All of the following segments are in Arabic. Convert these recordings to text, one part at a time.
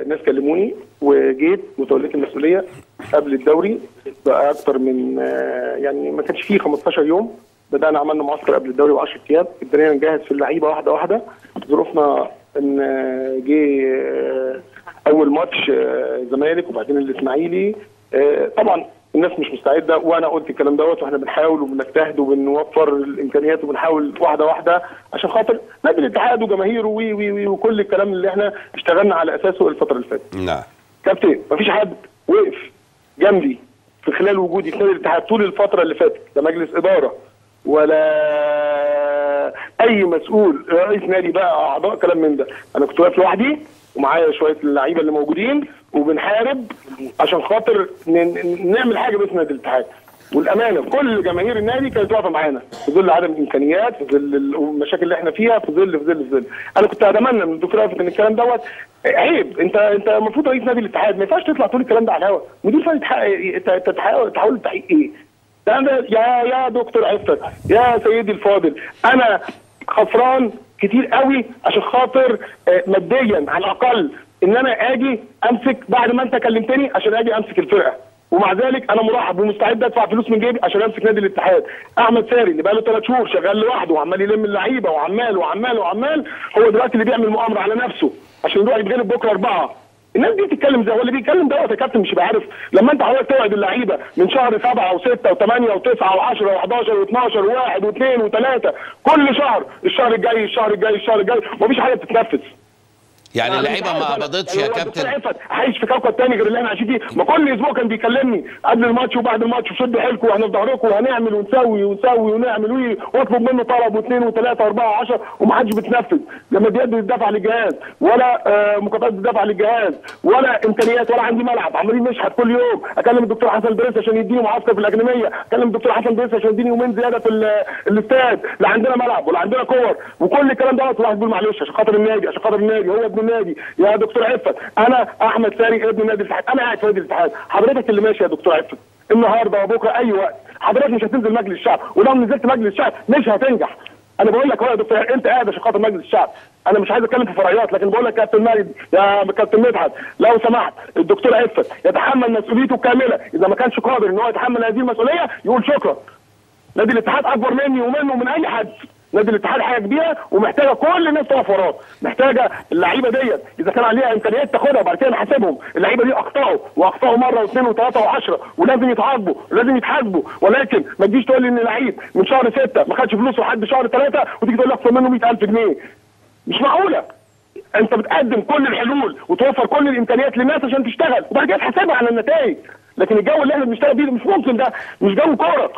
الناس كلموني وجيت وتوليت المسؤوليه قبل الدوري بقى اكتر من يعني ما كانش فيه 15 يوم. بدانا عملنا معسكر قبل الدوري و10 ايام، ابتدينا نجهز في اللعيبه واحده واحده. ظروفنا ان جه اول ماتش الزمالك وبعدين الاسماعيلي. طبعا الناس مش مستعده، وانا قلت الكلام دوت، واحنا بنحاول وبنجتهد وبنوفر الامكانيات وبنحاول واحده واحده عشان خاطر نادي الاتحاد وجماهيره وي وكل الكلام اللي احنا اشتغلنا على اساسه الفتره اللي فاتت. نعم كابتن، مفيش حد وقف جنبي في خلال وجودي في نادي الاتحاد طول الفتره اللي فاتت، لا مجلس اداره ولا اي مسؤول رئيس نادي بقى اعضاء كلام من ده. انا كنت واقف لوحدي ومعايا شويه اللعيبه اللي موجودين وبنحارب عشان خاطر نعمل حاجه باسم نادي الاتحاد. والامانه كل جماهير النادي كانت واقفه معانا في ظل عدم الامكانيات، في ظل المشاكل اللي احنا فيها، في ظل. انا كنت اتمنى من الدكتور رافت ان الكلام دوت عيب. انت المفروض رئيس نادي الاتحاد، ما ينفعش تطلع تقول الكلام ده على الهواء. مدير فني تحاول التحقيق ايه؟ ده يا دكتور عفت يا سيدي الفاضل، انا خسران كتير قوي عشان خاطر ماديا على الاقل ان انا اجي امسك بعد ما انت كلمتني عشان اجي امسك الفرقه، ومع ذلك انا مرحب ومستعد ادفع فلوس من جيبي عشان امسك نادي الاتحاد. احمد ساري اللي بقى له 3 شهور شغال لوحده وعمال يلم اللعيبه وعمال هو دلوقتي اللي بيعمل مؤامره على نفسه عشان يروح يتغلب بكره 4. الناس دي بتتكلم زي هو اللي بيتكلم دوت يا كابتن. مش يبقى عارف لما انت حضرتك توعد اللعيبه من شهر 7 و6 و8 و9 و10 و11 و12 و1 و2 و3 كل شهر، الشهر الجاي ومفيش حاجه بتتنفذ. يعني اللعيبه ما قبضتش يا كابتن. عايش في كوكب تاني غير اللي احنا عايشين فيه. ما كل اسبوع كان بيكلمني قبل الماتش وبعد الماتش وشدوا حيلكم واحنا في ظهركم وهنعمل ونسوي ونعمل واطلب منه طلب واثنين وثلاثه واربعه و10 ومحدش بتنفذ. لما بيد يدفع للجهاز ولا مكافآت بتدفع للجهاز ولا امكانيات ولا عندي ملعب. عمالين نشحت كل يوم. اكلم الدكتور حسن دريس عشان يديني معسكر في الاكاديميه، اكلم الدكتور حسن دريس عشان يديني يومين زياده في الاستاد. لا عندنا ملعب ولا عندنا كور وكل الكلام دوت. الواحد بيقول معلش عشان خاطر النادي هو ابن النادي يا دكتور عفت. انا احمد ساري ابن نادي الاتحاد، انا قاعد في نادي الاتحاد. حضرتك اللي ماشي يا دكتور عفت النهارده وبكره اي وقت. حضرتك مش هتنزل مجلس الشعب، ولو نزلت مجلس الشعب مش هتنجح. انا بقول لك يا دكتور انت قاعد عشان خاطر مجلس الشعب. انا مش عايز اتكلم في فرعيات، لكن بقول لك يا كابتن ماجد يا كابتن مدحت لو سمحت الدكتور عفت يتحمل مسؤوليته كامله. اذا ما كانش قادر ان هو يتحمل هذه المسؤوليه يقول شكرا. نادي الاتحاد اكبر مني ومنه ومن اي حد. نادي الاتحاد حاجه كبيره ومحتاجه كل الناس تقف وراه، محتاجه اللعيبه ديت اذا كان عليها امكانيات تاخدها وبعد كده نحاسبهم. اللعيبه دي اخطاوا مره واثنين وثلاثه و10 ولازم يتعاقبوا ولازم يتحاسبوا، ولكن ما تجيش تقول لي ان لعيب من شهر 6 ما خدش فلوسه لحد شهر 3 وتيجي تقول لي اخسر منه 100,000 جنيه. مش معقوله. انت بتقدم كل الحلول وتوفر كل الامكانيات للناس عشان تشتغل وبعد كده تحاسبها على النتائج، لكن الجو اللي احنا بنشتغل بيه مش ممكن. ده مش جو كوره.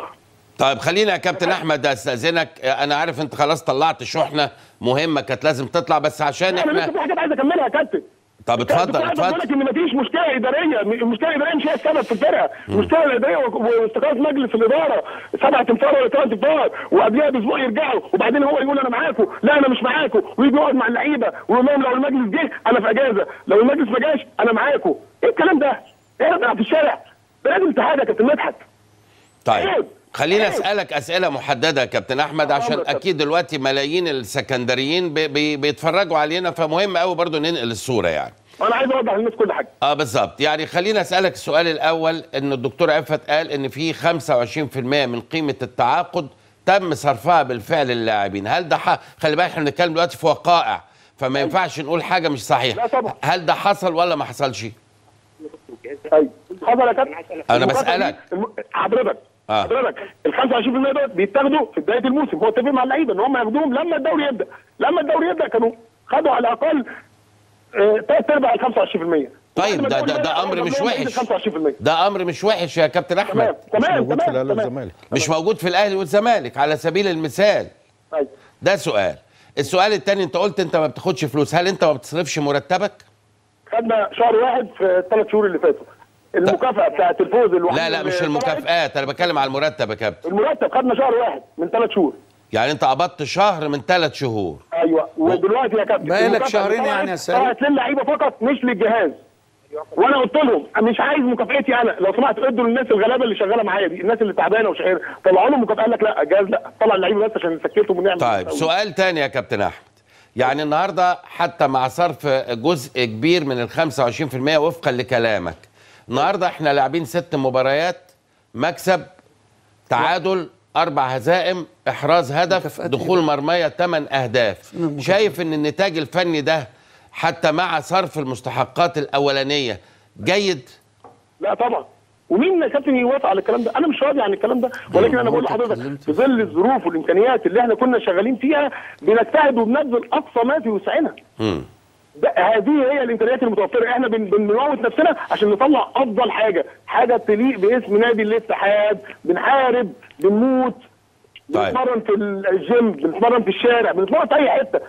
طيب خلينا يا كابتن احمد استاذنك، انا عارف انت خلاص طلعت شحنه مهمه كانت لازم تطلع بس عشان احنا لسه في حاجات عايز اكملها يا كابتن. طب اتفضل. بقول لك ان مفيش مشكله اداريه، المشكله الاداريه مش هي السبب في الفرقه. المشكله الاداريه واستقاله مجلس الاداره 7 انفار ولا 8 انفار وقبلها باسبوع يرجعوا وبعدين هو يقول انا معاكم، لا انا مش معاكم، ويجي يقعد مع اللعيبه ويقول لهم لو المجلس جه انا في اجازه، لو المجلس ما جاش انا معاكم. ايه الكلام ده؟ ايه في الشارع؟ ده نادي الاتحاد يا كابتن مدحت. طيب خلينا اسالك اسئله محدده يا كابتن احمد عشان اكيد دلوقتي ملايين السكندريين بيتفرجوا علينا، فمهم قوي برضو ننقل الصوره. يعني انا عايز اوضح للناس كل حاجه. بالظبط. يعني خلينا اسالك السؤال الاول، ان الدكتور عفت قال ان في 25% من قيمه التعاقد تم صرفها بالفعل للاعبين. هل ده خلي بالك احنا بنتكلم دلوقتي في وقائع فما ينفعش نقول حاجه مش صحيحه. لا طبعا. هل ده حصل ولا ما حصلش؟ ايوه حصل يا كابتن. انا بسالك حضرتك ال 25% دول بيتاخدوا في بدايه الموسم. هو اتفق مع اللعيبه ان هم ياخدوهم لما الدوري يبدا. لما الدوري يبدا كانوا خدوا على الاقل 3/4 ال 25%. طيب ده امر مش وحش. ده امر مش وحش يا كابتن احمد. تمام مش موجود في الاهلي والزمالك. مش موجود في الاهلي والزمالك على سبيل المثال. طيب ده سؤال. السؤال الثاني، انت قلت انت ما بتاخدش فلوس، هل انت ما بتصرفش مرتبك؟ خدنا شهر واحد في ال3 شهور اللي فاتوا. المكافأة بتاعت الفوز الوحيد. لا مش المكافآت، انا بتكلم على المرتب يا كابتن. المرتب خدنا شهر واحد من 3 شهور. يعني انت قبضت شهر من 3 شهور. ايوه ودلوقتي يا كابتن بقالك شهرين يعني يا سيد. طلعت للعيبه فقط مش للجهاز. وانا قلت لهم مش عايز مكافئتي انا، لو سمحت ادوا للناس الغلابه اللي شغاله معايا دي، الناس اللي تعبانه وشقيانه طلعوا لهم مكافاه. قال لك لا الجهاز لا، طلع اللعيبه بس عشان نسكتهم ونعمل. طيب سؤال ثاني يا كابتن احمد، يعني النهارده حتى مع صرف جزء كبير من ال 25% وفقا لكلامك، النهارده احنا لاعبين 6 مباريات، مكسب، تعادل، 4 هزائم، احراز هدف، دخول مرميه 8 اهداف. شايف ان النتاج الفني ده حتى مع صرف المستحقات الاولانيه جيد؟ لا طبعا. ومين يا كابتن يوافق على الكلام ده؟ انا مش راضي عن الكلام ده، ولكن انا بقول لحضرتك في ظل الظروف والامكانيات اللي احنا كنا شغالين فيها بنجتهد وبنبذل اقصى ما في وسعنا. هذه هي الامكانيات المتوفره، احنا بنموت نفسنا عشان نطلع افضل حاجه تليق باسم نادي الاتحاد. بنحارب، بنموت، بنتمرن في الجيم، بنتمرن في الشارع، بنتمرن في اي حته.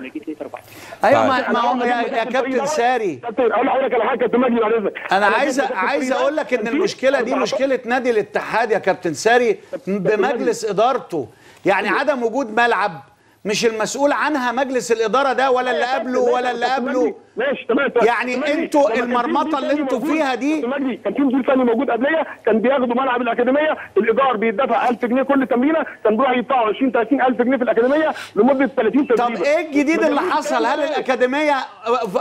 ايوه ما هو يا كابتن ساري، اقول لحضرتك على حاجه كابتن مجدي بعد اذنك. انا عايز اقول لك ان المشكله دي مشكله نادي الاتحاد يا كابتن ساري بمجلس ادارته. يعني عدم وجود ملعب مش المسؤول عنها مجلس الاداره ده ولا اللي قبله ولا اللي قبله. ماشي تمام. يعني انتوا المرمطه اللي انتوا فيها دي. كان في مدير فني موجود قبليه، كان بياخدوا ملعب الاكاديميه، الايجار بيدفع 1000 جنيه كل تمرينه، كان بيروح يدفعوا 20-30 الف جنيه في الاكاديميه لمده 30 تدريب. طب ايه الجديد اللي حصل؟ هل الاكاديميه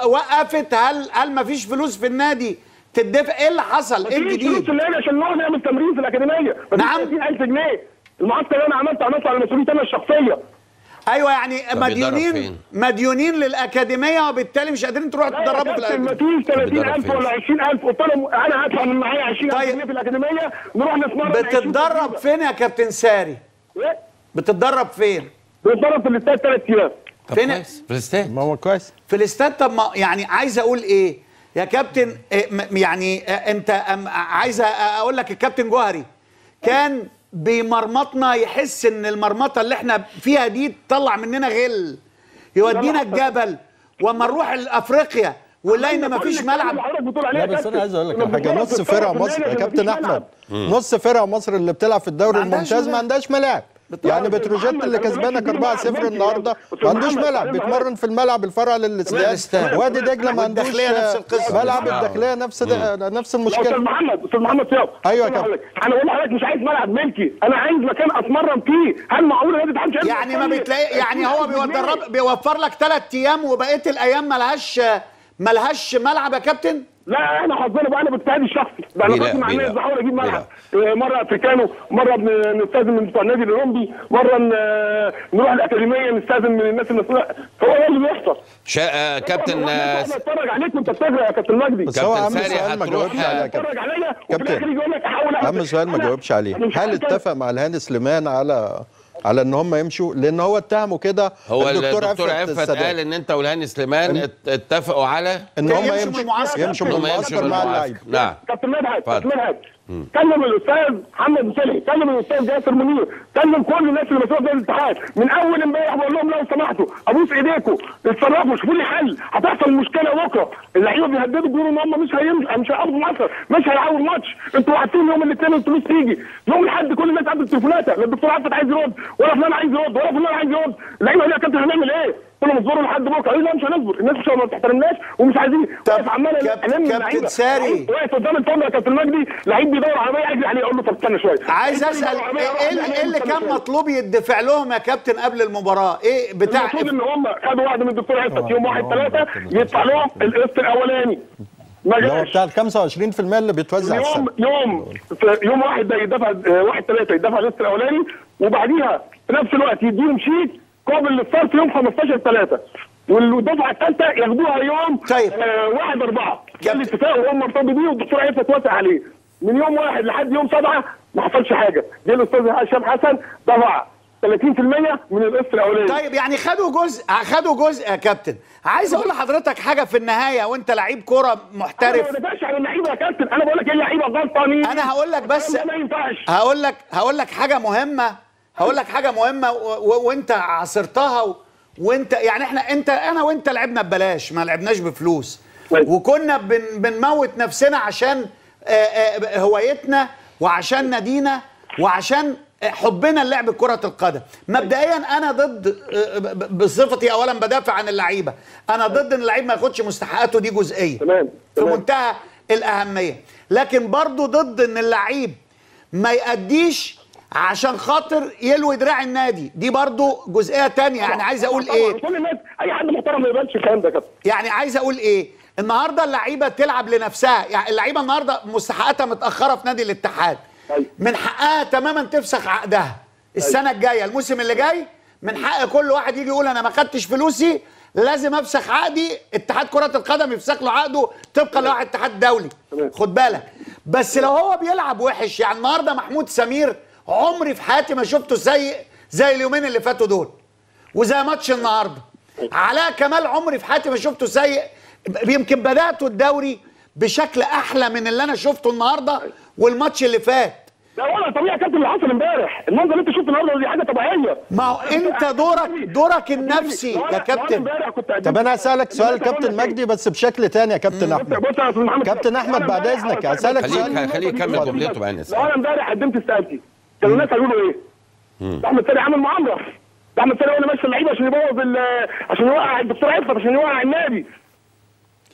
وقفت؟ هل مفيش فلوس في النادي تدفع؟ ايه اللي حصل؟ ايه الجديد؟ فلوس النادي عشان نروح نعمل تمرين في الاكاديميه. نعم 30000 جنيه. المعسكر اللي انا عملته على مسؤوليتي انا الشخصيه. ايوه يعني مديونين للاكاديميه وبالتالي مش قادرين تروحوا تتدربوا في الاكاديميه. ما فيش 30000 ولا 20000، قلت لهم انا هدفع من معايا 20000 جنيه في الاكاديميه نروح نتمرن. بتتدرب فين يا كابتن ساري؟ ايه؟ بتتدرب فين؟ بنتدرب في الاستاد 3 ايام. فين؟ في الاستاد. ما هو كويس في الاستاد. طب ما يعني عايز اقول ايه يا كابتن؟ يعني انت عايز اقول لك الكابتن جوهري كان بيمرمطنا، يحس ان المرمطه اللي احنا فيها دي تطلع مننا غل، يودينا الجبل، وما نروح لافريقيا ونلاقي ان مفيش ملعب. لا بس انا عايز اقول لك على حاجه، نص فرق مصر يا كابتن احمد، نص فرق مصر اللي بتلعب في الدوري الممتاز ما عندهاش ملاعب. يعني بتروجيت اللي كسبانك 4-0 النهارده ما عندوش ملعب، بيتمرن في الملعب الفرع للاستاد. وادي دجله ما عندوش ملعب، الداخليه نفس المشكله. استاذ محمد صيام. ايوه يا كابتن، انا بقول لحضرتك مش عايز ملعب ملكي، انا عايز مكان اتمرن فيه. هل معقول النادي الاتحاد يعني ما بتلاقي؟ يعني هو بيوفر لك 3 ايام وبقيه الايام ملهاش ملعب يا كابتن؟ لا انا حظنا بقى، انا باجتهادي الشخصي بقى، انا مع الناس بحاول اجيب ملعب. مره افريكانو، مره بنستاذن من بتوع النادي الاولمبي، مره نروح الاكاديميه نستاذن من الناس المسؤوله. هو ده اللي بيحصل. كابتن اتفرج عليك وانت بتفرج يا كابتن مجدي. بس هو اهم سؤال ما جاوبش عليه يا كابتن. اهم سؤال ما جاوبش عليه، هل اتفق مع الهاني سليمان على ان هم يمشوا؟ لان هو اتهموا كده. هو الدكتور عفت قال ان انت والهاني سليمان اتفقوا على ان هم يمشوا من المعسكر مع اللعيبه. نعم كابتن مدحت كلم الاستاذ محمد مسلي، كلم الاستاذ ياسر منير، كلم كل الناس اللي مسؤوله في الاتحاد من اول امبارح، بقول لهم لو سمحتوا ابوس ايديكم اتصرفوا، شوفوا لي حل، هتحصل مشكله بكره. اللعيبه بيهددوا بيقولوا ان هم مش هياخدوا المعسكر، مش هيلعبوا الماتش. انتوا وعدتوني يوم الاثنين الفلوس تيجي، يوم الاحد كل الناس قبل التليفونات، لا الدكتور عفت عايز يرد ولا فلان عايز يرد ولا فلان عايز يرد. اللعيبه قال لي يا كابتن هنعمل ايه؟ قلت لهم اصبروا لحد بكره. قالوا لا مش هنصبر، الناس مش ما بتحترمناش ومش عايزين. واقف عمال كابتن ساري واقف قدام الفندق يا كابتن مجدي، لعيب بيدور عربيه اجري عليه اقول له طب استنى شويه. عايز اسال ايه اللي كان مطلوب يدفع لهم يا كابتن قبل المباراه؟ ايه بتاع؟ المفروض ان هم خدوا وعد من الدكتور عفت يوم 1/3 يدفع لهم القسط الاولاني. اللي هو بتاع ال 25% اللي بيتوزع يوم 1 ده يدفع 1/3 يدفع القسط الاولاني، وبعديها في نفس الوقت يديهم شيك قابل للصرف يوم 15/3، والدفعه الثالثه ياخدوها يوم 1/4. ده الاتفاق وهم مرتبطين بيه والدكتور عفت وافق عليه. من يوم 1 لحد يوم 7 ما حصلش حاجه. جه الاستاذ هشام حسن دفع 30% من القسط الاولاني. طيب يعني خدوا جزء يا كابتن. عايز اقول لحضرتك حاجه في النهايه، وانت لعيب كوره محترف. انا ما بدافعش عن اللعيبه يا كابتن، انا بقول لك ايه اللعيبه غلطانين. انا هقول لك بس ما ينفعش. هقول لك حاجه مهمه، وانت عاصرتها وانت يعني انا وانت لعبنا ببلاش، ما لعبناش بفلوس، وكنا بنموت نفسنا عشان هوايتنا وعشان نادينا وعشان حبنا للعب كرة القدم. مبدئيا انا ضد، بصفتي اولا بدافع عن اللعيبه، انا ضد ان اللعيب ما ياخدش مستحقاته، دي جزئيه في منتهى الاهميه. لكن برضو ضد ان اللعيب ما يأديش عشان خاطر يلوي دراع النادي. دي برضو جزئيه تانية. يعني عايز اقول ايه، كل الناس اي حد محترم ما يقبلش الكلام ده كده. يعني عايز اقول ايه، النهارده اللعيبه تلعب لنفسها. يعني اللعيبه النهارده مستحقاتها متاخره في نادي الاتحاد، من حقها تماما تفسخ عقدها السنه الجايه. الموسم اللي جاي من حق كل واحد يجي يقول انا ما خدتش فلوسي، لازم افسخ عقدي. اتحاد كره القدم يفسخ له عقده طبقا لوائح الاتحاد الدولي. خد بالك بس لو هو بيلعب وحش. يعني النهارده محمود سمير عمري في حياتي ما شفته زي اليومين اللي فاتوا دول، وزي ماتش النهارده. علاء كمال عمري في حياتي ما شفته سيء. يمكن بدأته الدوري بشكل احلى من اللي انا شفته النهارده والماتش اللي فات. لا والله طبيعي يا كابتن اللي حصل امبارح، المنظر اللي انت شفته النهارده دي حاجه طبيعيه. ما هو انت دورك النفسي يا كابتن. طب انا هسألك سؤال كابتن مجدي بس بشكل تاني يا كابتن احمد. بص يا استاذ محمد، كابتن احمد بعد اذنك هسألك سؤال. خليه يكمل جملته بعدين. لو انا امبارح قدمت استقالتي كانوا الناس هيقولوا ايه؟ ده احمد ساري عامل مؤامره، ده احمد ساري هو اللي ماشي اللعيبه عشان يبوظ عشان يوقع الدكتور عفت، عشان يوقع النادي.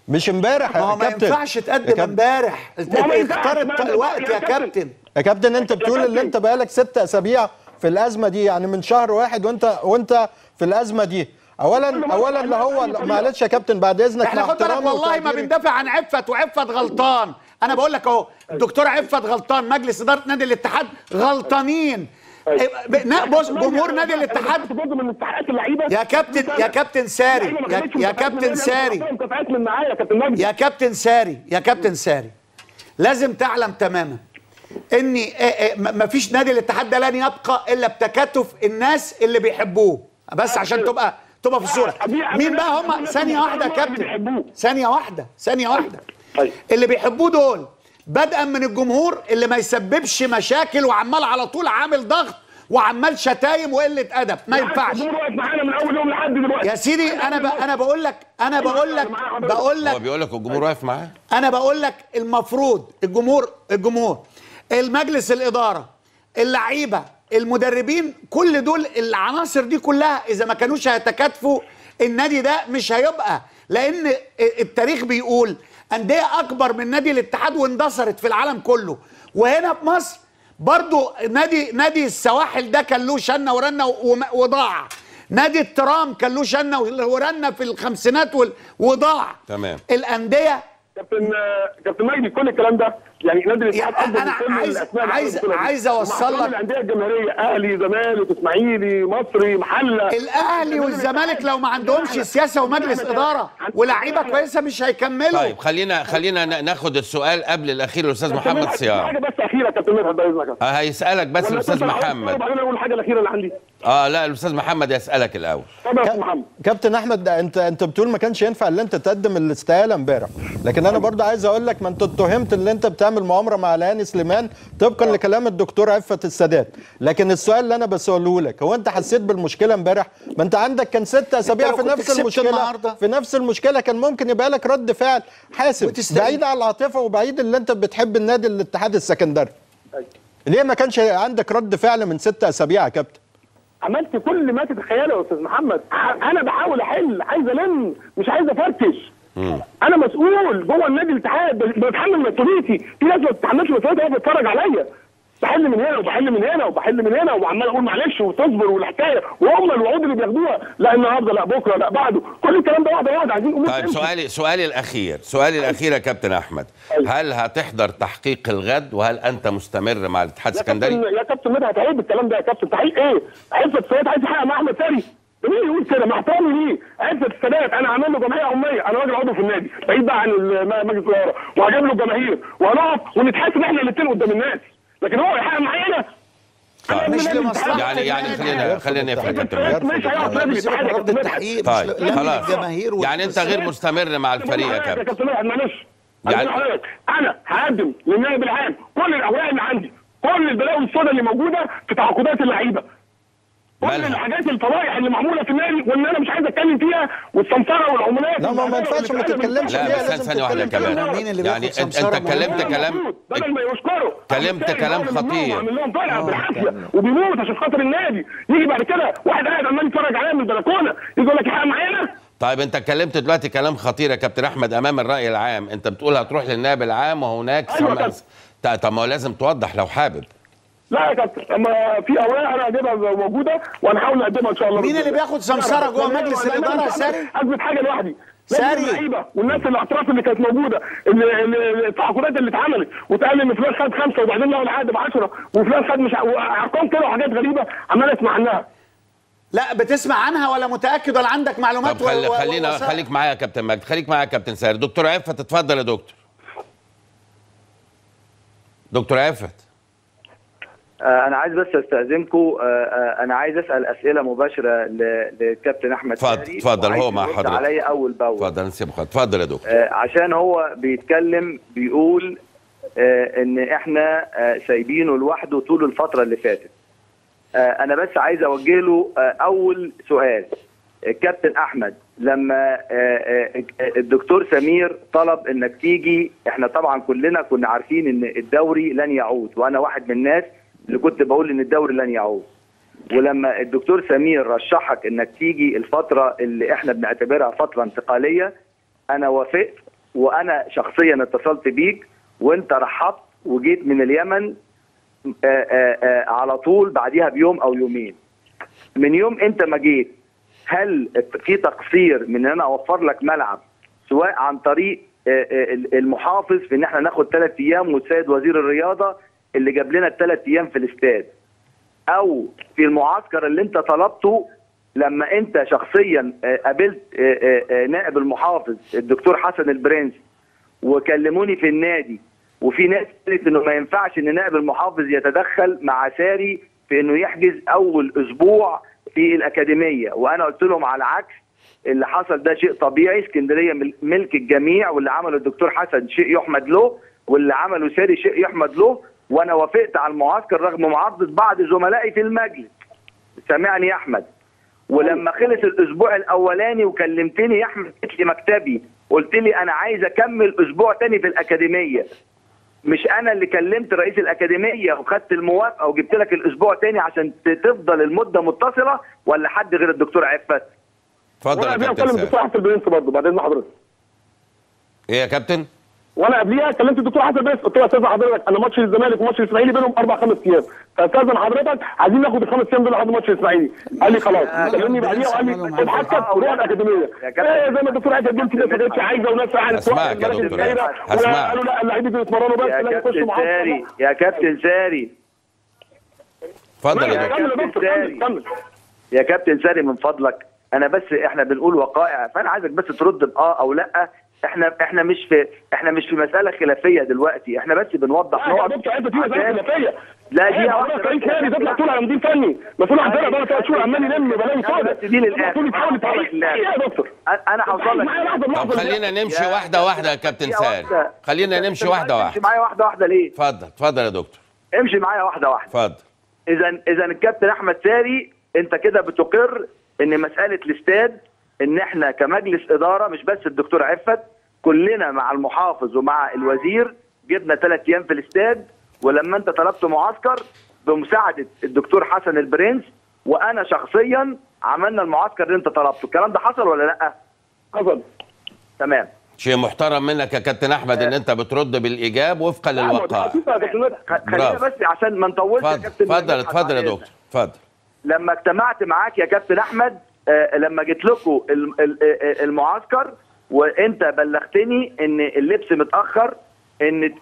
مش امبارح يا ما كابتن. ينفعش تقدم امبارح، اختار الوقت يا كابتن. يا كابتن انت بتقول اللي انت بقالك 6 اسابيع في الازمه دي، يعني من شهر واحد وانت في الازمه دي. اولا اللي هو معلش يا كابتن بعد اذنك، احنا خد بالك والله ما بندافع عن عفت، وعفت غلطان. انا بقول لك اهو الدكتور عفت غلطان، مجلس اداره نادي الاتحاد غلطانين. بص جمهور نادي الاتحاد يا كابتن ساري يا كابتن ساري لازم تعلم تماما ان مفيش نادي الاتحاد ده لن يبقى الا بتكاتف الناس اللي بيحبوه. بس عشان تبقى في الصوره مين بقى هم. ثانيه واحده يا كابتن، ثانيه واحده اللي بيحبوه دول بدءا من الجمهور اللي ما يسببش مشاكل وعمال على طول عامل ضغط وعمال شتايم وقله ادب. ما ينفعش. الجمهور واقف معانا من اول يوم لحد دلوقتي يا سيدي. انا بقول لك هو بيقول لك الجمهور واقف معاه. انا بقول لك المفروض الجمهور المجلس الاداره اللعيبه المدربين كل دول العناصر دي كلها اذا ما كانوش هيتكاتفوا النادي ده مش هيبقى. لان التاريخ بيقول انديه اكبر من نادي الاتحاد واندثرت في العالم كله، وهنا في مصر برضو نادي السواحل ده كان له شنه ورنه وضاع. نادي الترام كان له شنه ورنه في الخمسينات وضاع. تمام. الانديه كابتن مجدي كل الكلام ده يعني نادي الاتحاد انا عايز اوصل لك الانديه الجماهيريه اهلي زمالك اسماعيلي مصري محله. الاهلي والزمالك لو ما عندهمش سياسه ومجلس اداره ولاعيبه كويسه مش هيكملوا. طيب خلينا ناخد السؤال قبل الاخير الاستاذ محمد صيام. حاجه بس اخيره كابتن مدحت بعد اذنك. هيسالك بس الاستاذ محمد. بعدين اقول الحاجه الاخيره اللي عندي. لا الاستاذ محمد يسالك الاول. كابتن احمد انت بتقول ما كانش ينفع ان انت تقدم الاستقاله امبارح، لكن انا برضه عايز اقول لك ما انت اتهمت ان انت بتعمل مؤامره مع لهاني سليمان طبقا لكلام الدكتور عفت السادات. لكن السؤال اللي انا بساله لك هو انت حسيت بالمشكله امبارح؟ ما انت عندك كان 6 اسابيع في نفس المشكله كان ممكن يبقى لك رد فعل حاسم بعيد عن العاطفه وبعيد اللي انت بتحب النادي الاتحاد السكندري. ليه ما كانش عندك رد فعل من 6 اسابيع يا كابتن؟ عملت كل ما تتخيله يا استاذ محمد. انا بحاول احل، عايز الم مش عايز افركش. انا مسؤول جوه النادي الاتحاد، بتحمل مسؤوليتي. في ناس ما بتتحملش مسؤوليتها وهي بتتفرج عليا. بحل من هنا وبحل من هنا وبحل من هنا وعمال اقول معلش وتصبر والحكايه وهم الوعود اللي بياخدوها لا النهارده لا بكره لا بعده، كل الكلام ده واحد عايزين امور. طيب سؤالي الاخير يا كابتن احمد، هل هتحضر تحقيق الغد وهل انت مستمر مع الاتحاد السكندري؟ يا كابتن مدحت عيب الكلام ده يا كابتن. تحقيق ايه؟ عفت السادات عايز يحقق مع احمد ساري؟ مين يقول كده؟ مع احترامي ليه؟ عفت السادات انا عامل له جمعيه عموميه، انا راجل عضو في النادي بعيد بقى عن مجلس الاداره وهجيب له الجماهير وهنقف ونتحاسب احنا الاثنين قدام الناس، لكن هو يحقق معانا مش لمصلحه يعني خلينا نفهم يا كابتن. مش هيقعد رفض التحقيق. طيب خلاص يعني انت غير مستمر مع الفريق يا كابتن. يا كابتن معلش يعني انا هقدم للنائب العام كل الاوراق اللي عندي، كل البلاوي السوداء اللي موجوده في تعاقدات اللعيبه، كل الحاجات الفضايح اللي معموله في النادي وان انا مش عايز اتكلم فيها والسمسره والعمولات. لا ما ينفعش ما تتكلمش فيها. لا بس ثانيه واحده كمان. يعني انت اتكلمت كلام بدل ما يشكروا كلمت كلام خطير. عامل لهم فرقه بالعافيه وبيموت عشان خاطر النادي، يجي بعد كده واحد قاعد عمال يتفرج عليا من البلكونه يجي يقول لك يحقق معانا. طيب انت اتكلمت دلوقتي كلام خطير يا كابتن احمد امام الراي العام، انت بتقول هتروح للنائب العام وهناك طب ما لازم توضح لو حابب. لا يا كابتن، اما في اوراق انا هجيبها موجوده وهنحاول نقدمها ان شاء الله. مين اللي بياخد سمسره جوه مجلس الاداره يا ساري؟ اثبت حاجه لوحدي. ساري اللعيبه والناس الاعتراف اللي كانت موجوده، التعاقدات اللي اتعملت واتقال ان فلان خد 5 وبعدين لقوا العقد ب 10 وفلان خد مش ارقام كده وحاجات غريبه عمال اسمع عنها. لا بتسمع عنها ولا متاكد ولا عندك معلومات؟ طب خليك معايا يا كابتن مجدي، خليك معايا يا كابتن ساري. دكتور عفت اتفضل يا دكتور. دكتور عفت. انا عايز بس استاذنكم، انا عايز اسال اسئله مباشره للكابتن احمد ساري. اتفضل هو مع حضرتك. عليا اول باول. اتفضل نسيبك. اتفضل يا دكتور. عشان هو بيتكلم بيقول ان احنا سايبينه لوحده طول الفتره اللي فاتت. انا بس عايز اوجه له اول سؤال. الكابتن احمد لما الدكتور سمير طلب انك تيجي، احنا طبعا كلنا كنا عارفين ان الدوري لن يعود، وانا واحد من الناس اللي كنت بقول ان الدوري لن يعود. ولما الدكتور سمير رشحك انك تيجي الفتره اللي احنا بنعتبرها فتره انتقاليه، انا وافقت، وانا شخصيا اتصلت بيك وانت رحبت وجيت من اليمن على طول بعديها بيوم او يومين. من يوم انت ما جيت، هل في تقصير من ان انا اوفر لك ملعب سواء عن طريق المحافظ في ان احنا ناخد 3 ايام والسيد وزير الرياضه اللي جاب لنا ال3 ايام في الاستاد، او في المعسكر اللي انت طلبته لما انت شخصيا قابلت نائب المحافظ الدكتور حسن البرنس وكلموني في النادي، وفي ناس قالت انه ما ينفعش ان نائب المحافظ يتدخل مع ساري في انه يحجز اول اسبوع في الاكاديميه، وانا قلت لهم على العكس، اللي حصل ده شيء طبيعي، اسكندريه ملك الجميع، واللي عمله الدكتور حسن شيء يحمد له، واللي عمله ساري شيء يحمد له، وانا وافقت على المعسكر رغم معارضه بعض زملائي في المجلس. سامعني يا احمد؟ ولما خلص الاسبوع الاولاني وكلمتني يا احمد، جيت لي مكتبي قلت لي انا عايز اكمل اسبوع تاني في الاكاديميه. مش انا اللي كلمت رئيس الاكاديميه وخدت الموافقه وجبت لك الاسبوع تاني عشان تفضل المده متصله، ولا حد غير الدكتور عفت؟ اتفضل يا كابتن ساري. الدكتور حسن البرنس برضه بعدين حضرتك. ايه يا كابتن؟ وانا قبليها كلمت الدكتور حسن البرنس قلت له يا استاذ حضرتك انا ماتش الزمالك وماتش الاسماعيلي بينهم 4-5 ايام، فاستاذن حضرتك عايزين ناخد ال5 ايام دول لحد ماتش الاسماعيلي. قال لي خلاص، كلمني بعديها وقال لي ابحثك وروح الاكاديميه. ايه زي ما الدكتور عايز قلت كده، ما كانتش عايزه وناس قاعده اسمعك يا دكتور. قالوا لا اللعيبه دول يتمرنوا بس لا يخشوا معاهم. يا كابتن ساري اتفضل يا دكتور. يا كابتن ساري من فضلك، انا بس احنا بنقول وقائع، فانا عايزك بس ترد باه او لا. احنا مش في مساله خلافيه دلوقتي، احنا بس بنوضح نقط. لا يا دكتور انت في مساله خلافيه. لا دي رئيس نادي تطلع تقول على مدير فني مسؤول عن فرقه بقى 3 شهور عمال يلم بلاوي سوداء. دي للاخر يا دكتور انا هوصل لك. طب خلينا نمشي واحده واحده يا كابتن ساري، خلينا نمشي واحده واحده. امشي معايا واحده واحده ليه؟ اتفضل يا دكتور. امشي معايا واحده واحده. اتفضل. اذا الكابتن احمد ساري انت كده بتقر ان مساله الاستاد، ان احنا كمجلس اداره مش بس الدكتور عفت، كلنا مع المحافظ ومع الوزير جبنا 3 ايام في الاستاد، ولما انت طلبت معسكر بمساعده الدكتور حسن البرنس وانا شخصيا عملنا المعسكر اللي انت طلبته. الكلام ده حصل ولا لا؟ حصل. تمام. شيء محترم منك يا كابتن احمد ان انت بترد بالايجاب وفقا للوقائع. خلينا بس عشان ما نطولش يا كابتن. اتفضل يا دكتور. اتفضل. لما اجتمعت معاك يا كابتن احمد، لما جيت لكم المعسكر وانت بلغتني ان اللبس متاخر، ان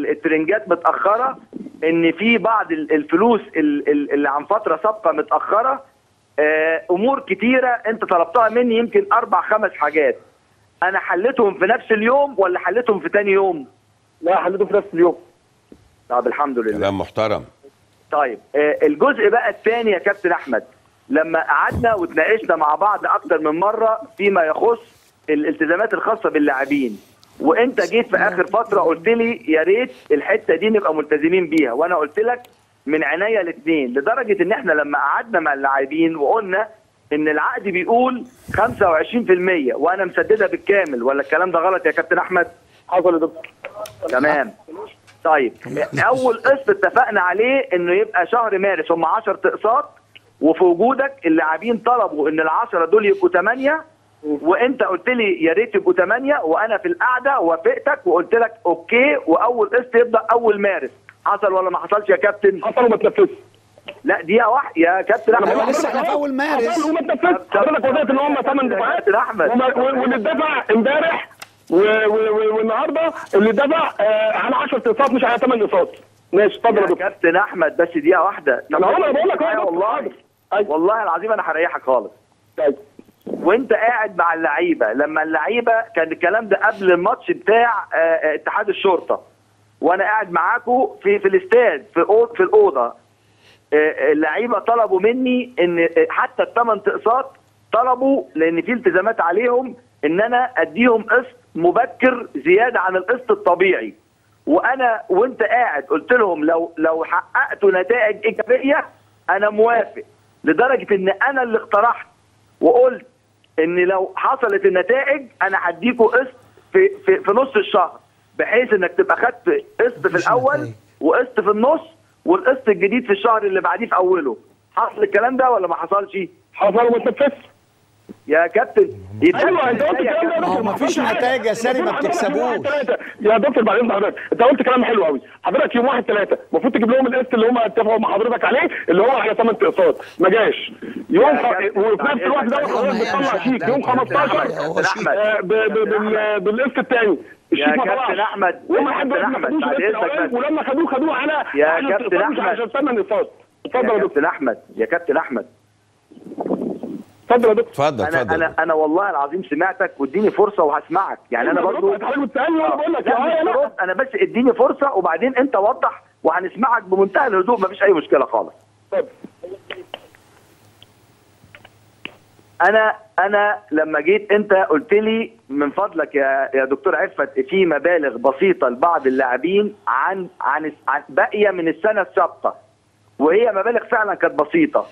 الترنجات متاخره، ان في بعض الفلوس اللي عن فتره سابقه متاخره، امور كتيره انت طلبتها مني، يمكن 4-5 حاجات. انا حليتهم في نفس اليوم ولا حليتهم في تاني يوم؟ لا حليتهم في نفس اليوم. طب الحمد لله. كلام محترم. طيب الجزء بقى الثاني يا كابتن احمد، لما قعدنا واتناقشنا مع بعض اكتر من مره فيما يخص الالتزامات الخاصه باللاعبين، وانت جيت في اخر فتره قلت لي يا ريت الحته دي نبقى ملتزمين بيها، وانا قلت لك من عينيا الاثنين، لدرجه ان احنا لما قعدنا مع اللاعبين وقلنا ان العقد بيقول 25% وانا مسددها بالكامل، ولا الكلام ده غلط يا كابتن احمد؟ حصل يا دكتور. تمام. طيب اول قسط اتفقنا عليه انه يبقى شهر مارس، هم 10 اقساط، وفي وجودك اللاعبين طلبوا ان ال10 دول يبقوا 8، وانت قلت لي يا ريت يبقوا 8، وانا في القعده وافقتك وقلت لك اوكي، واول قسط يبدا اول مارس، حصل ولا ما حصلش يا كابتن؟ حصل وما اتنفذش. لا دقيقه واحده يا كابتن احمد. ايوه لسه احنا في اول مارس. حصل وما اتنفذش. حضرتك وضعت ان هم 8 دفعات واللي اتدفع امبارح والنهارده اللي اتدفع على 10 اقساط مش على 8 اقساط. ماشي اتفضل يا دكتور. كابتن احمد بس دقيقه واحده. انا بقول لك والله والله العظيم انا هريحك خالص. طيب وانت قاعد مع اللعيبه، لما اللعيبه كان الكلام ده قبل الماتش بتاع اتحاد الشرطه، وانا قاعد معاكم في الاستاد في الاوضه، اللعيبه طلبوا مني ان حتى الثمان اقساط طلبوا، لان في التزامات عليهم ان انا اديهم قسط مبكر زياده عن القسط الطبيعي. وانا وانت قاعد قلت لهم لو حققتوا نتائج ايجابيه انا موافق، لدرجه ان انا اللي اقترحت وقلت ان لو حصلت النتائج انا هديكوا قسط في نص الشهر، بحيث انك تبقى خدت قسط في الاول وقسط في النص والقسط الجديد في الشهر اللي بعديه في اوله. حصل الكلام ده ولا ما حصلش؟ حصل وما اتنفذش يا كابتن. ايوه انت قلت الكلام ده. ما هو مفيش نتائج يا ساري، ما بتكسبوش يا دكتور. بعدين حضرتك انت قلت كلام حلو قوي. حضرتك يوم 1/3 المفروض تجيب لهم القسط اللي هم اتفقوا مع حضرتك عليه اللي هو على 8 اقساط، ما جاش يوم وفي نفس الوقت ده حضرتك بتطلع شيك يوم 15 بالقسط الثاني. يا كابتن احمد ولما خدوه على يا كابتن احمد عشان 8 اقساط. اتفضل يا كابتن احمد. يا كابتن احمد اتفضل يا دكتور. اتفضل. انا والله العظيم سمعتك واديني فرصه وهسمعك. يعني انا برضه حضرتك بتسالني وانا بقول لك انا بس اديني فرصه وبعدين انت وضح وهنسمعك بمنتهى الهدوء، مفيش اي مشكله خالص. انا لما جيت انت قلت لي من فضلك يا دكتور عفت في مبالغ بسيطه لبعض اللاعبين عن باقيه من السنه السابقه، وهي مبالغ فعلا كانت بسيطه.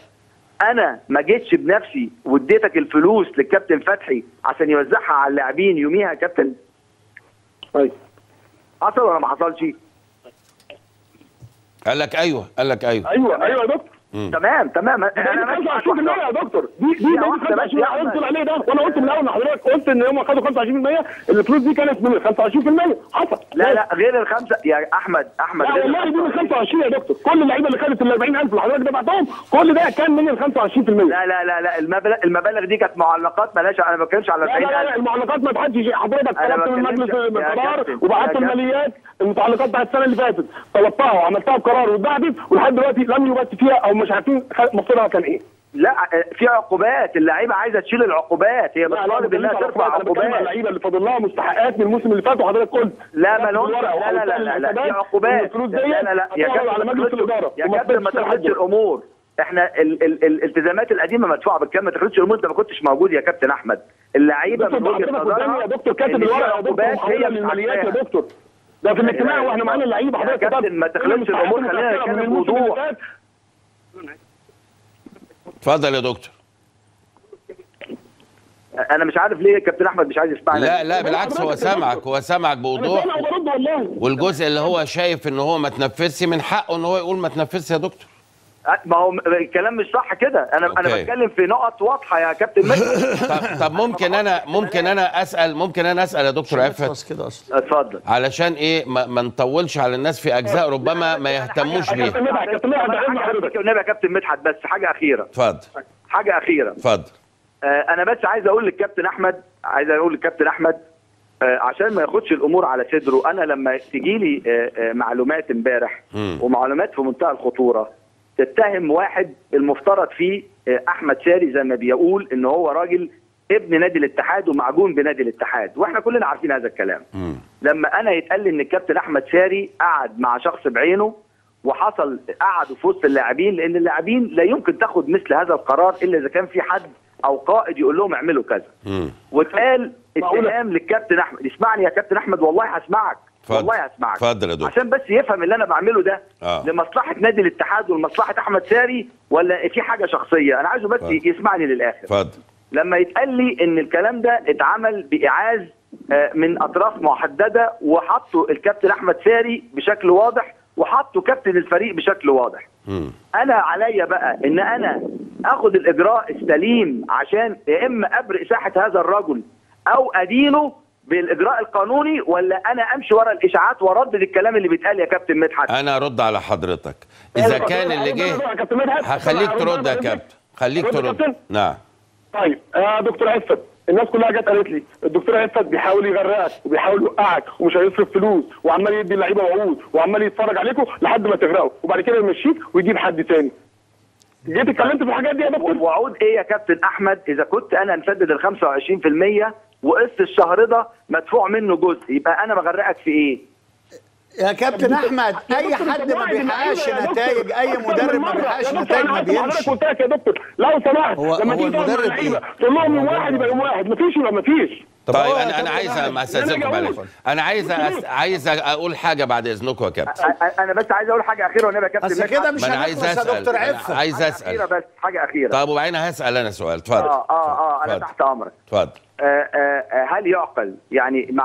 انا ما جيتش بنفسي واديتك الفلوس للكابتن فتحي عشان يوزعها على اللاعبين يوميها يا كابتن؟ طيب حصل ولا ما حصلش؟ قال لك ايوه. ايوه يا دكتور. تمام انا 25% يا دكتور. دي 25% اللي حضرتك بتقول عليه ده، وانا قلت من الاول ان حضرتك قلت ان هم خدوا 25%، الفلوس دي كانت من 25%. حصل. لا غير الخمسه يا احمد. لا والله دي من 25 يا دكتور. كل اللعيبه اللي خدت ال 40,000 اللي حضرتك دفعتهم كل ده كان من ال 25%. لا المبالغ دي كانت معلقات مالهاش، انا ما بتكلمش على 40,000. لا المعلقات ما تحدش. حضرتك طلبت من مجلس القرار وبعت الماليات المتعلقات بتاعت السنه اللي فاتت، طلبتها وعملتها بقرار واتبعتت ولحد دلوقتي لم يبت فيها او مش عارفين مصيرها كان ايه. لا في عقوبات، اللعيبه عايزه تشيل العقوبات، هي بتطالب انها ترفع عقوبات. اللعيبه اللي فاضل لها مستحقات من الموسم اللي فات وحضرتك قلت لا ما لهمش. لا في عقوبات. الفلوس دي لا يا كابتن على مجلس الاداره يا كابتن ما تخلطش الامور. احنا الالتزامات القديمه مدفوعه بالكامل، ما تخلطش الامور. انت ما كنتش موجود يا كابتن احمد. اللعيبه من وجهه نظرها يا دكتور كاتب الورقه يا دكتور هي الماليات يا دكتور. ده في الاجتماع واحنا معانا اللعيبه حضرتك يا كابتن ما تخلطش الامور، خلينا نتكلم بوضوح. اتفضل يا دكتور. انا مش عارف ليه كابتن احمد مش عايز يسمعني. لا بالعكس، هو سامعك بوضوح. والجزء اللي هو شايف ان هو ما تنفذش من حقه ان هو يقول ما تنفذش يا دكتور. ما هو الكلام مش صح كده. انا بتكلم في نقط واضحه يا كابتن مدحت. طب ممكن انا اسال يا دكتور عفت كده اصلا. اتفضل. علشان ايه ما نطولش على الناس في اجزاء ربما ما يهتموش بيها. والنبي يا كابتن مدحت بس حاجه اخيره. اتفضل. حاجه اخيره. اتفضل. انا بس عايز اقول للكابتن احمد عشان ما ياخدش الامور على صدره. انا لما تجي لي معلومات امبارح ومعلومات في منتهى الخطوره تتهم واحد المفترض فيه احمد ساري زي ما بيقول ان هو راجل ابن نادي الاتحاد ومعجون بنادي الاتحاد، واحنا كلنا عارفين هذا الكلام. لما انا يتقال لي ان الكابتن احمد ساري قعد مع شخص بعينه وحصل قعدوا في وسط اللاعبين، لان اللاعبين لا يمكن تاخد مثل هذا القرار الا اذا كان في حد او قائد يقول لهم اعملوا كذا. واتقال اتهام للكابتن احمد. اسمعني يا كابتن احمد والله هسمعك. والله هسمعك. اتفضل يا دكتور. عشان بس يفهم اللي انا بعمله ده لمصلحه نادي الاتحاد ولمصلحه احمد ساري ولا في حاجه شخصيه. انا عايزه بس يسمعني للاخر. اتفضل. لما يتقال لي ان الكلام ده اتعمل بايعاز من اطراف محدده وحطوا الكابتن احمد ساري بشكل واضح وحطوا كابتن الفريق بشكل واضح. انا عليا بقى ان انا اخد الاجراء السليم عشان يا اما ابرئ ساحه هذا الرجل او ادينه بالاجراء القانوني، ولا انا امشي ورا الاشاعات واردد الكلام اللي بيتقال يا كابتن مدحت؟ انا ارد على حضرتك. اذا كان اللي جه هخليك ترد يا كابتن، خليك ترد. نعم. طيب يا دكتور عفت، الناس كلها جت قالت لي الدكتور عفت بيحاول يغرقك وبيحاول يوقعك ومش هيصرف فلوس وعمال يدي اللعيبه وعود وعمال يتفرج عليكم لحد ما تغرقوا وبعد كده يمشيك ويجيب حد تاني. جيت اتكلمت في الحاجات دي يا دكتور؟ وعود ايه يا كابتن احمد؟ اذا كنت انا مسدد ال 25% وقسط الشهر ده مدفوع منه جزء، يبقى انا بغرقك في ايه؟ يا كابتن احمد، اي حد ما بيحققش نتائج، اي مدرب ما بيحققش نتائج ما بيمشي. قلت لك يا دكتور لو سمحت لما تيجي تقعد مع اللعيبه تقول لهم يوم واحد يبقى يوم واحد، مفيش يبقى مفيش. طيب انا عايز مع استاذنكم معلش، انا عايز اقول حاجه بعد اذنكم يا كابتن. انا بس عايز اقول حاجه اخيره والنبي يا كابتن. بس كده مش هنخلص يا دكتور عفت. عايز اسال بس حاجه اخيره. طب وبعدين هسال انا سؤال. اتفضل. انا تحت امرك. اتفضل. هل يعقل يعني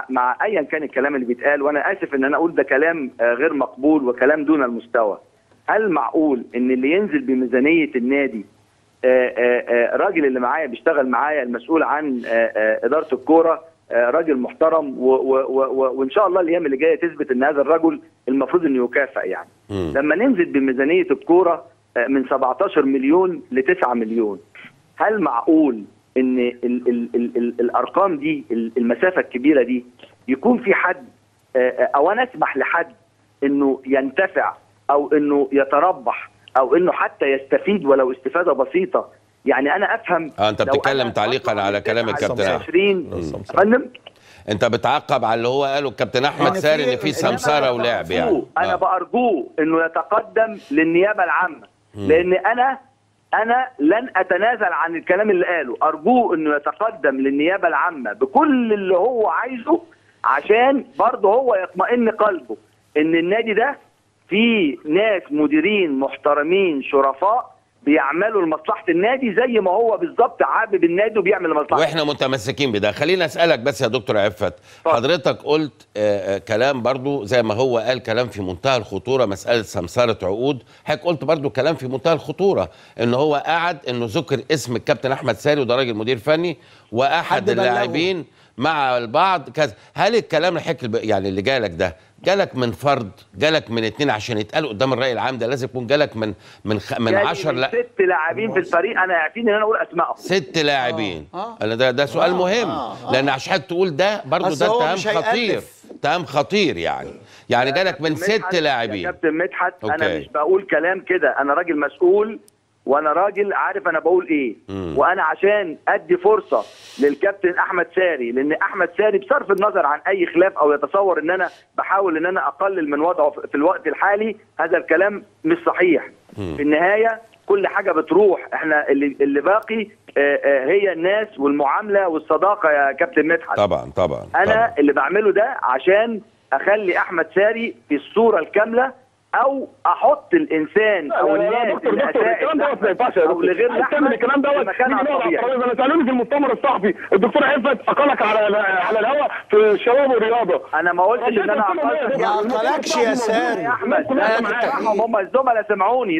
مع ايا كان الكلام اللي بيتقال، وانا اسف ان انا اقول ده كلام غير مقبول وكلام دون المستوى، هل معقول ان اللي ينزل بميزانيه النادي راجل اللي معايا بيشتغل معايا المسؤول عن اداره الكوره راجل محترم وان شاء الله الايام اللي جايه تثبت ان هذا الرجل المفروض انه يكافئ يعني. لما ننزل بميزانيه الكوره من 17 مليون ل 9 مليون، هل معقول ان الارقام دي المسافه الكبيره دي يكون في حد او انا اسمح لحد انه ينتفع او انه يتربح او انه حتى يستفيد ولو استفاده بسيطه؟ يعني انا افهم. انت بتتكلم تعليقا على كلام الكابتن احمد. انت بتعقب على اللي هو قاله الكابتن احمد ساري ان في سمساره ولعب يعني. انا بارجوه انه يتقدم للنيابه العامه، لان انا لن اتنازل عن الكلام اللي قاله. ارجوه انه يتقدم للنيابه العامه بكل اللي هو عايزه، عشان برضه هو يطمئن قلبه ان النادي ده فيه ناس مديرين محترمين شرفاء بيعملوا لمصلحه النادي زي ما هو بالظبط حابب النادي وبيعمل لمصلحته، واحنا متمسكين بده. خلينا اسالك بس يا دكتور عفت، حضرتك قلت كلام برضو زي ما هو قال، كلام في منتهى الخطوره، مساله سمساره عقود. حضرتك قلت برضو كلام في منتهى الخطوره، ان هو قعد انه ذكر اسم الكابتن احمد ساري وده راجل مدير فني واحد اللاعبين مع البعض كذا. هل الكلام يعني اللي جالك ده جالك من فرد، جالك من اتنين عشان يتقال قدام الرأي العام؟ ده لازم يكون جالك من 10 6 لاعبين في الفريق. انا يعفيني ان انا اقول اسمائهم 6 لاعبين. انا ده سؤال مهم لان عشان تقول ده برضو ده اتهام خطير يعني جالك من 6 لاعبين. يا كابتن مدحت انا مش بقول كلام كده، انا راجل مسؤول وانا راجل عارف انا بقول ايه. وانا عشان ادي فرصه للكابتن احمد ساري، لان احمد ساري بصرف النظر عن اي خلاف او يتصور ان انا بحاول ان انا اقلل من وضعه في الوقت الحالي، هذا الكلام مش صحيح. في النهايه كل حاجه بتروح، احنا اللي باقي هي الناس والمعامله والصداقه يا كابتن مدحت. طبعا انا اللي بعمله ده عشان اخلي احمد ساري في الصوره الكامله، او احط الانسان او الناس اللي الكلام دوت ما ينفعش يا دكتور. غير الكلام دوت انا سالوني في المؤتمر الصحفي الدكتور عفت اقلك على الهواء في الشباب والرياضه. انا ما قلتش ان انا اقلك. ما اقلكش يا ساري يا احمد، هم الزملاء سمعوني.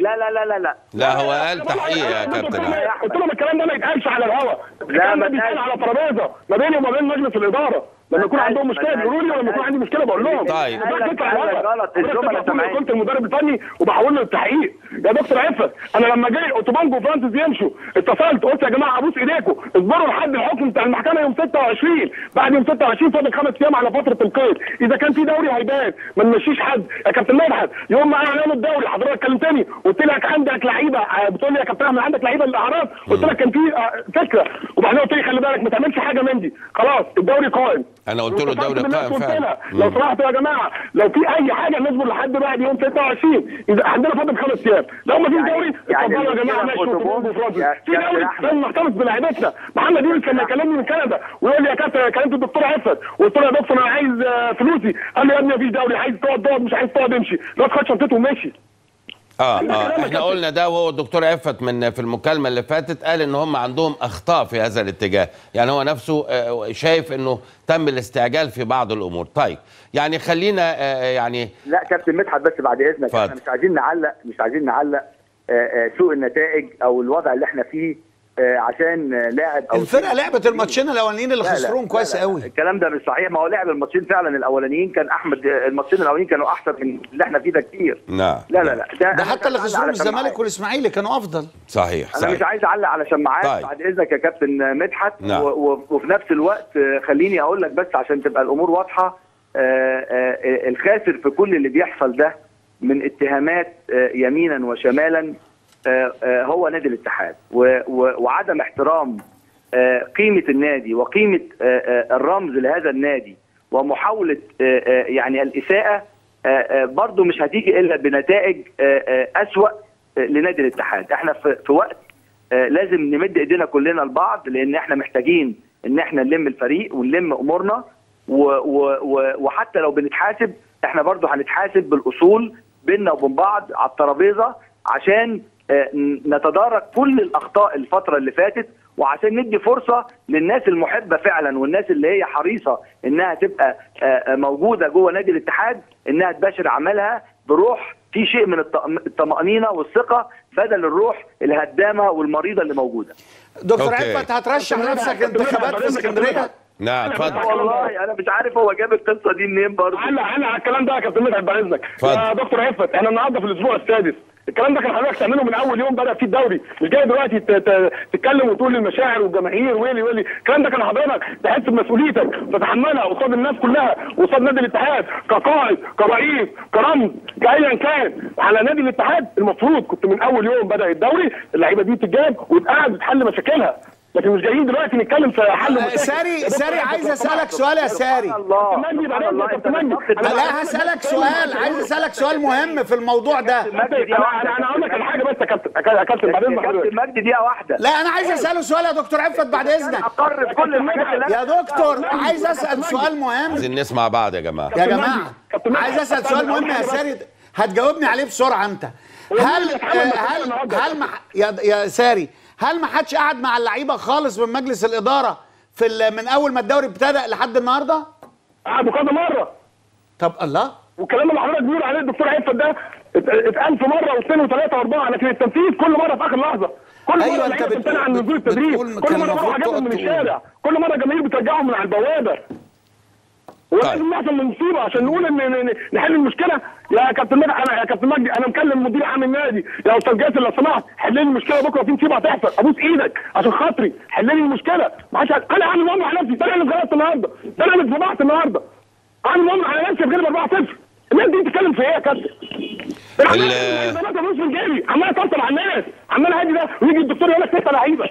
لا هو قال تحقيق يا كابتن. قلت لهم الكلام ده ما يتقالش على الهواء، لا ما بيتقال على ترابيزه ما بيني وما بين مجلس الاداره. لما يكون عندهم مشكله بيقولوا لي، ولما يكون عندي مشكله بقول لهم. طيب غلط الزملاء سامعين. كنت المدرب الفني وبحول له التحقيق يا دكتور عفت. انا لما جاي اوتوبانج وفرانسيس يمشوا اتصلت قلت يا جماعه ابوس ايديكم اصبروا لحد الحكم بتاع المحكمه يوم 26. بعد يوم 26 فاضل 5 ايام على فتره القيد. اذا كان في دوري هيبان ما نمشيش حد يا كابتن مدحت. يوم ما اعلنوا الدوري حضرتك كلمتني قلت لك عندك لعيبه، بتقول لي يا كابتن احمد عندك لعيبه للاعراض، قلت لك كان في فكره، وبعدين قلت لي خلي بالك ما تعملش حاجه من دي، خلاص الدوري قائم. انا قلت له الدوري قائم فعلا. لو سمحتوا يا جماعه لو في اي حاجه نصبر لحد بعد يوم 26. اذا عندنا فاضل 5 ايام لو ما فيش دوري اتفضلوا يا جماعه ماشي. في دوري لازم نحتفظ بلعيبتنا. محمد يونس كان يكلمني من كندا ويقول لي يا كابتن كلمت الدكتور عفت وقلت له يا دكتور انا عايز فلوسي. قال لي يا ابني مفيش دوري، عايز تقعد مش عايز تقعد امشي. الواد خد شنطته ومشي. احنا قلنا ده، وهو الدكتور عفت في المكالمه اللي فاتت قال ان هم عندهم اخطاء في هذا الاتجاه، يعني هو نفسه شايف انه تم الاستعجال في بعض الامور. طيب يعني خلينا يعني لا كابتن مدحت بس بعد اذنك، احنا مش عايزين نعلق سوء النتائج او الوضع اللي احنا فيه عشان لاعب او الفرقه لعبت الماتشين الاولانيين اللي خسروهم كويس قوي. الكلام ده مش صحيح. ما هو لعب الماتشين فعلا الاولانيين، كان احمد الماتشين الاولانيين كانوا احسن من اللي احنا فيه ده كتير. نعم. لا ده حتى اللي خسروهم الزمالك والاسماعيلي كانوا افضل. صحيح. انا مش عايز اعلق على شماعات. طيب. بعد اذنك يا كابتن مدحت. نعم. وفي نفس الوقت خليني اقول لك بس عشان تبقى الامور واضحه. الخاسر في كل اللي بيحصل ده من اتهامات يمينا وشمالا هو نادي الاتحاد، وعدم احترام قيمة النادي وقيمة الرمز لهذا النادي، ومحاولة يعني الإساءة برضو مش هتيجي إلا بنتائج أسوأ لنادي الاتحاد. احنا في وقت لازم نمد ايدينا كلنا لبعض، لأن احنا محتاجين ان احنا نلم الفريق ونلم أمورنا، وحتى لو بنتحاسب احنا برضو هنتحاسب بالأصول بيننا وبين بعض على الترابيزة، عشان نتدارك كل الأخطاء الفترة اللي فاتت، وعشان ندي فرصة للناس المحبة فعلا والناس اللي هي حريصة انها تبقى موجودة جوه نادي الاتحاد، انها تباشر عملها بروح في شيء من الطمأنينة والثقة بدل الروح الهدامة والمريضة اللي موجودة. دكتور عفت، هترشح نفسك انتخابات في اسكندرية؟ نعم اتفضل. والله انا مش عارف هو جاب القصة دي منين برضه. على الكلام ده يا كابتن مدحت بعد اذنك. يا دكتور عفت، احنا النهارده في الاسبوع السادس. الكلام ده كان حضرتك تعمله من اول يوم بدا فيه الدوري، مش جاي دلوقتي تتكلم وتقول للمشاعر والجماهير ويلي. الكلام ده كان حضرتك تحس بمسؤوليتك تتحملها قصاد الناس كلها، قصاد نادي الاتحاد كقائد كرئيس كرمز كايا كان على نادي الاتحاد. المفروض كنت من اول يوم بدا الدوري اللعيبه دي تتجاب وتقعد وتحل مشاكلها، لكن مش جايين دلوقتي نتكلم في حل ساري عايز اسالك سؤال يا ساري. لا هسالك سؤال، عايز اسالك سؤال مهم في الموضوع ده. انا هقول لك على حاجه بس يا كابتن بعد اذنك. كابتن مجدي دقيقه واحده. لا انا عايز اساله سؤال يا دكتور عفت بعد اذنك. اقر كل الحاجات يا دكتور عايز اسال سؤال مهم. عايزين نسمع بعض يا جماعه. يا جماعه عايز اسال سؤال مهم يا ساري، هتجاوبني عليه بسرعه انت. يا ساري، هل ما حدش قعد مع اللعيبه خالص من مجلس الاداره من اول ما الدوري ابتدى لحد النهارده؟ قعدوا كذا مره. طب الله، والكلام اللي حضرتك بيقول عليه الدكتور عفت ده اتقال في مره واثنين وثلاثه واربعه، لكن التنفيذ كل مره في اخر لحظه. كل مره أيوة اللعيبه بتمتنع عن نزول التدريب، كل مره بروح اجيبهم من الشارع، كل مره الجماهير بترجعهم من على البوابه. ولازم نحصل من مصيبه عشان نقول ان نحل المشكله. يا كابتن مجدي انا مكلم مدير عام النادي، يا استاذ جاسر لو سمحت حل لي المشكله، بكره في مصيبه هتحصل، ابوس ايدك عشان خاطري حل لي المشكله. ما عادش انا عامل مهم على نفسي، ده انا اللي اتغلبت النهارده، ده انا اللي اتفضحت النهارده. عامل مهم على نفسي بغلب 4-0. الناس دي بتتكلم في ايه يا كابتن؟ فلوس من جيبي عمال اتصل على الناس، عمال هادي ده، ويجي الدكتور يقول لك 6 لعيبه.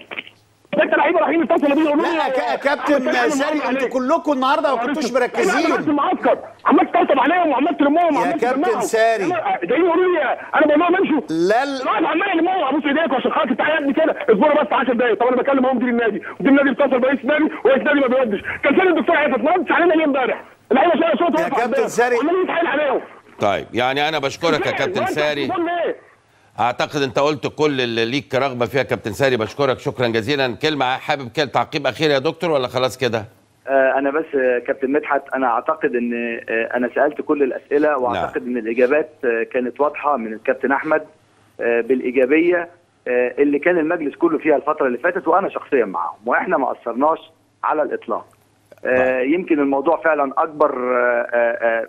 6 لعيبه رايحين يتصلوا بيه يقولوا لا يا كابتن ساري انتوا كلكم النهارده ما كنتوش مركزين. انا في المعسكر عمال تتصل عليهم وعمال تلمهم يا كابتن ساري. جايين يقولوا لي انا بقول لهم امشوا. لا الواحد عمال يلمهم ابوس ايديكم عشان خاطر تعالى يا ابني كده اصبروا بس 10 دقايق. طب انا بكلم اهو مدير النادي، مدير النادي اتصل برئيس النادي ورئيس النادي ما بيردش. كان فين الدكتور عفت؟ ما ردش علينا ليه امبارح؟ اللعيبه شويه صوت يا كابتن ساري عمال يتحايل عليهم. طيب يعني انا بشكرك يا كابتن ساري. اعتقد انت قلت كل اللي ليك رغبه فيها كابتن ساري، بشكرك شكرا جزيلا. كلمه حابب تعقيب اخير يا دكتور ولا خلاص كده؟ انا بس كابتن مدحت، انا اعتقد ان انا سالت كل الاسئله، واعتقد ان الاجابات كانت واضحه من الكابتن احمد بالايجابيه اللي كان المجلس كله فيها الفتره اللي فاتت، وانا شخصيا معاهم، واحنا ما قصرناش على الاطلاق. يمكن الموضوع فعلا اكبر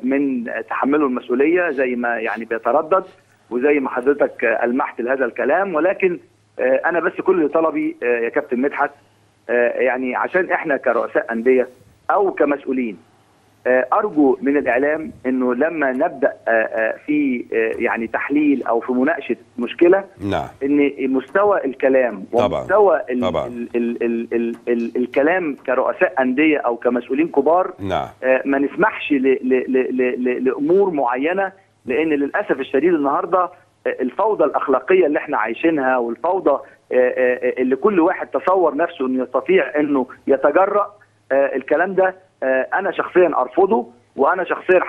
من تحمله المسؤوليه زي ما يعني بيتردد، وزي ما حضرتك ألمحت لهذا الكلام، ولكن أنا بس كل طلبي يا كابتن مدحت يعني عشان إحنا كرؤساء أندية أو كمسؤولين أرجو من الإعلام إنه لما نبدأ في يعني تحليل أو في مناقشة مشكلة، نعم، إن مستوى الكلام ومستوى الكلام كرؤساء أندية أو كمسؤولين كبار، نعم، ما نسمحش لأمور معينة، لان للاسف الشديد النهارده الفوضى الاخلاقيه اللي احنا عايشينها، والفوضى اللي كل واحد تصور نفسه انه يستطيع انه يتجرأ، الكلام ده انا شخصيا ارفضه، وانا شخصيا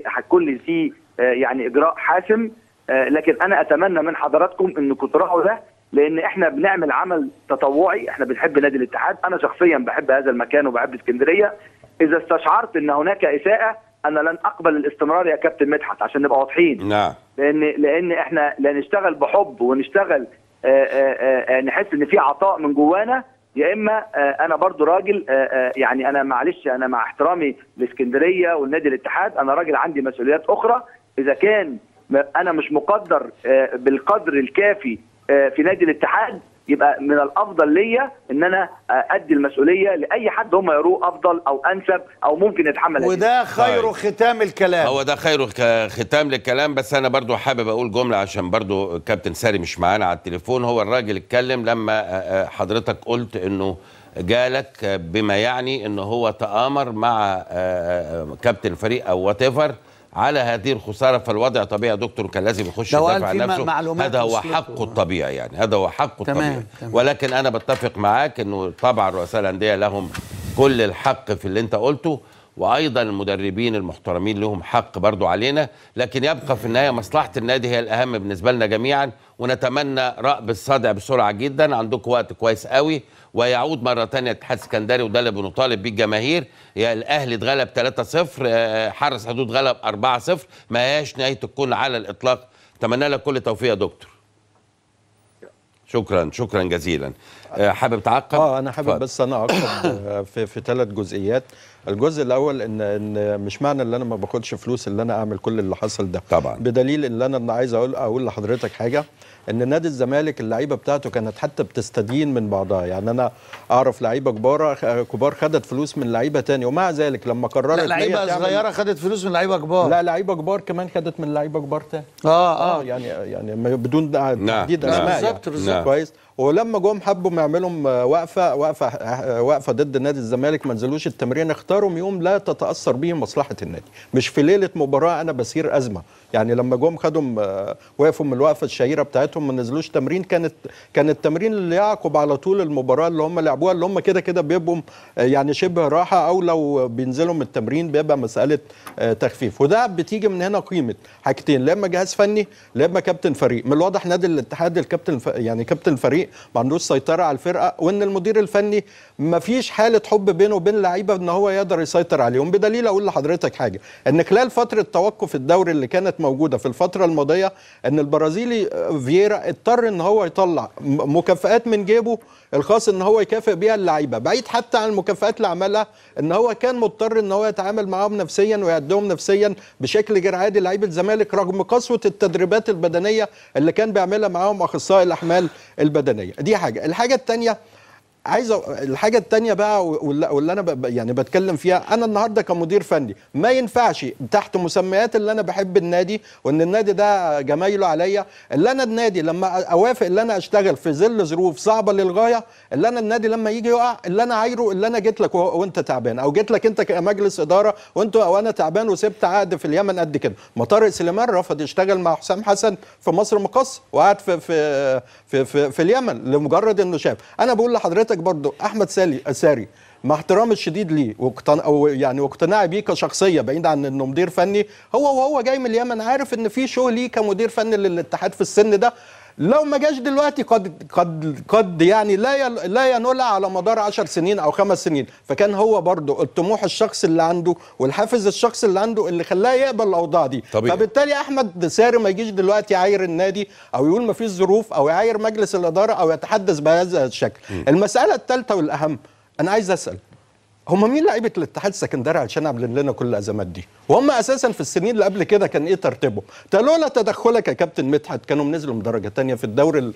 هتكون لي فيه يعني اجراء حاسم. لكن انا اتمنى من حضراتكم انكم تراعوا ده، لان احنا بنعمل عمل تطوعي، احنا بنحب نادي الاتحاد، انا شخصيا بحب هذا المكان وبحب اسكندريه. اذا استشعرت ان هناك اساءه انا لن اقبل الاستمرار يا كابتن مدحت، عشان نبقى واضحين. نعم. لان احنا لا نشتغل بحب ونشتغل نحس ان في عطاء من جوانا، يا اما انا برضو راجل يعني انا معلش انا مع احترامي لاسكندريه والنادي الاتحاد، انا راجل عندي مسؤوليات اخرى. اذا كان انا مش مقدر بالقدر الكافي في نادي الاتحاد، يبقى من الافضل ليا ان انا ادي المسؤوليه لاي حد هم يروه افضل او انسب او ممكن يتحمل. وده خير ختام الكلام. هو ده خير ختام للكلام. بس انا برضو حابب اقول جمله عشان برضو كابتن ساري مش معانا على التليفون. هو الراجل اتكلم لما حضرتك قلت انه جالك بما يعني انه هو تآمر مع كابتن الفريق او وات ايفر على هذه الخساره، فالوضع طبيعي يا دكتور كان لازم يخش يدافع عن نفسه. هذا هو حقه الطبيعي، يعني هذا هو حقه الطبيعي. ولكن انا بتفق معاك انه طبعا رؤساء الانديه لهم كل الحق في اللي انت قلته، وايضا المدربين المحترمين لهم حق برضو علينا، لكن يبقى في النهايه مصلحه النادي هي الاهم بالنسبه لنا جميعا. ونتمنى رأب الصدع بسرعه جدا، عندكم وقت كويس قوي ويعود مره ثانيه الاتحاد السكندري، وده اللي بنطالب بيه الجماهير. يا الاهلي اتغلب 3-0، حرس حدود غلب 4-0، ما هياش نهايه الكون على الاطلاق. اتمنى لك كل التوفيق يا دكتور. شكرا جزيلا. حابب تعقب؟ انا حابب بس انا اعقب في 3 جزئيات. الجزء الاول ان مش معنى ان انا ما باخدش فلوس اللي انا اعمل كل اللي حصل ده طبعا، بدليل ان انا عايز اقول لحضرتك حاجه، ان نادي الزمالك اللعيبه بتاعته كانت حتى بتستدين من بعضها. يعني انا اعرف لعيبه كبار خدت فلوس من لعيبه تاني، ومع ذلك لما قررت لعيبه صغيره خدت فلوس من لعيبه كبار، لا لعيبه كبار كمان خدت من لعيبه كبار تاني. يعني بدون تحديد اسماء. بالظبط كويس. ولما جم حبوا يعملوا وقفه ضد نادي الزمالك، ما نزلوش التمرين، اختاروا يوم لا تتاثر به مصلحه النادي، مش في ليله مباراه انا بصير ازمه. يعني لما جم خدوا وقفوا من الوقفه الشهيره بتاعتهم، ما نزلوش تمرين، كان التمرين اللي يعقب على طول المباراه اللي هم لعبوها، اللي هم كده بيبقوا يعني شبه راحه، او لو بينزلوا من التمرين بيبقى مساله تخفيف. وده بتيجي من هنا قيمه حاجتين، لا اما جهاز فني لا اما كابتن فريق. من الواضح نادي الاتحاد يعني كابتن الفريق ما عندوش سيطره على الفرقه، وان المدير الفني ما فيش حاله حب بينه وبين اللعيبه ان هو يقدر يسيطر عليهم. بدليل اقول لحضرتك حاجه، ان خلال فتره توقف الدوري اللي كانت موجوده في الفتره الماضيه، ان البرازيلي فييرا اضطر ان هو يطلع مكافآت من جيبه الخاص ان هو يكافئ بيها اللعيبه، بعيد حتى عن المكافآت اللي عملها، ان هو كان مضطر ان هو يتعامل معاهم نفسيا ويعدهم نفسيا بشكل غير عادي لعيبه الزمالك، رغم قسوه التدريبات البدنيه اللي كان بيعملها معاهم اخصائي الاحمال البدنيه. دي حاجه. الحاجه الثانيه بقى واللي انا يعني بتكلم فيها، انا النهارده كمدير فني ما ينفعش تحت مسميات اللي انا بحب النادي وان النادي ده جمايله عليا، اللي انا النادي لما اوافق اللي انا اشتغل في ظل ظروف صعبه للغايه، اللي انا النادي لما يجي يقع اللي انا عايره، اللي انا جيت لك وانت تعبان، او جيت لك انت كمجلس اداره وانا تعبان وسبت عقد في اليمن قد كده. ما طارق سليمان رفض يشتغل مع حسام حسن في مصر مقص، وقعد في اليمن لمجرد انه شاف. انا بقول لحضرتك برضو احمد ساري مع احترامي الشديد ليه واقتناعي بيه كشخصيه، بعيد عن انه مدير فني، وهو جاي من اليمن عارف ان في شغل ليه كمدير فني للاتحاد في السن ده، لو ما جاش دلوقتي قد يعني لا ينولها على مدار 10 سنين او 5 سنين. فكان هو برضو الطموح الشخصي اللي عنده والحافز الشخصي اللي عنده اللي خلاه يقبل الاوضاع دي. طبيعي. فبالتالي احمد ساري ما يجيش دلوقتي يعاير النادي او يقول ما فيش ظروف او يعاير مجلس الاداره او يتحدث بهذا الشكل. المساله الثالثه والاهم، انا عايز اسال، هم مين لعيبه الاتحاد السكندري علشان عاملين لنا كل الازمات دي؟ وهم اساسا في السنين اللي قبل كده كان ايه ترتيبهم؟ لولا تدخلك يا كابتن مدحت كانوا نزلوا من درجه ثانيه في الدوري،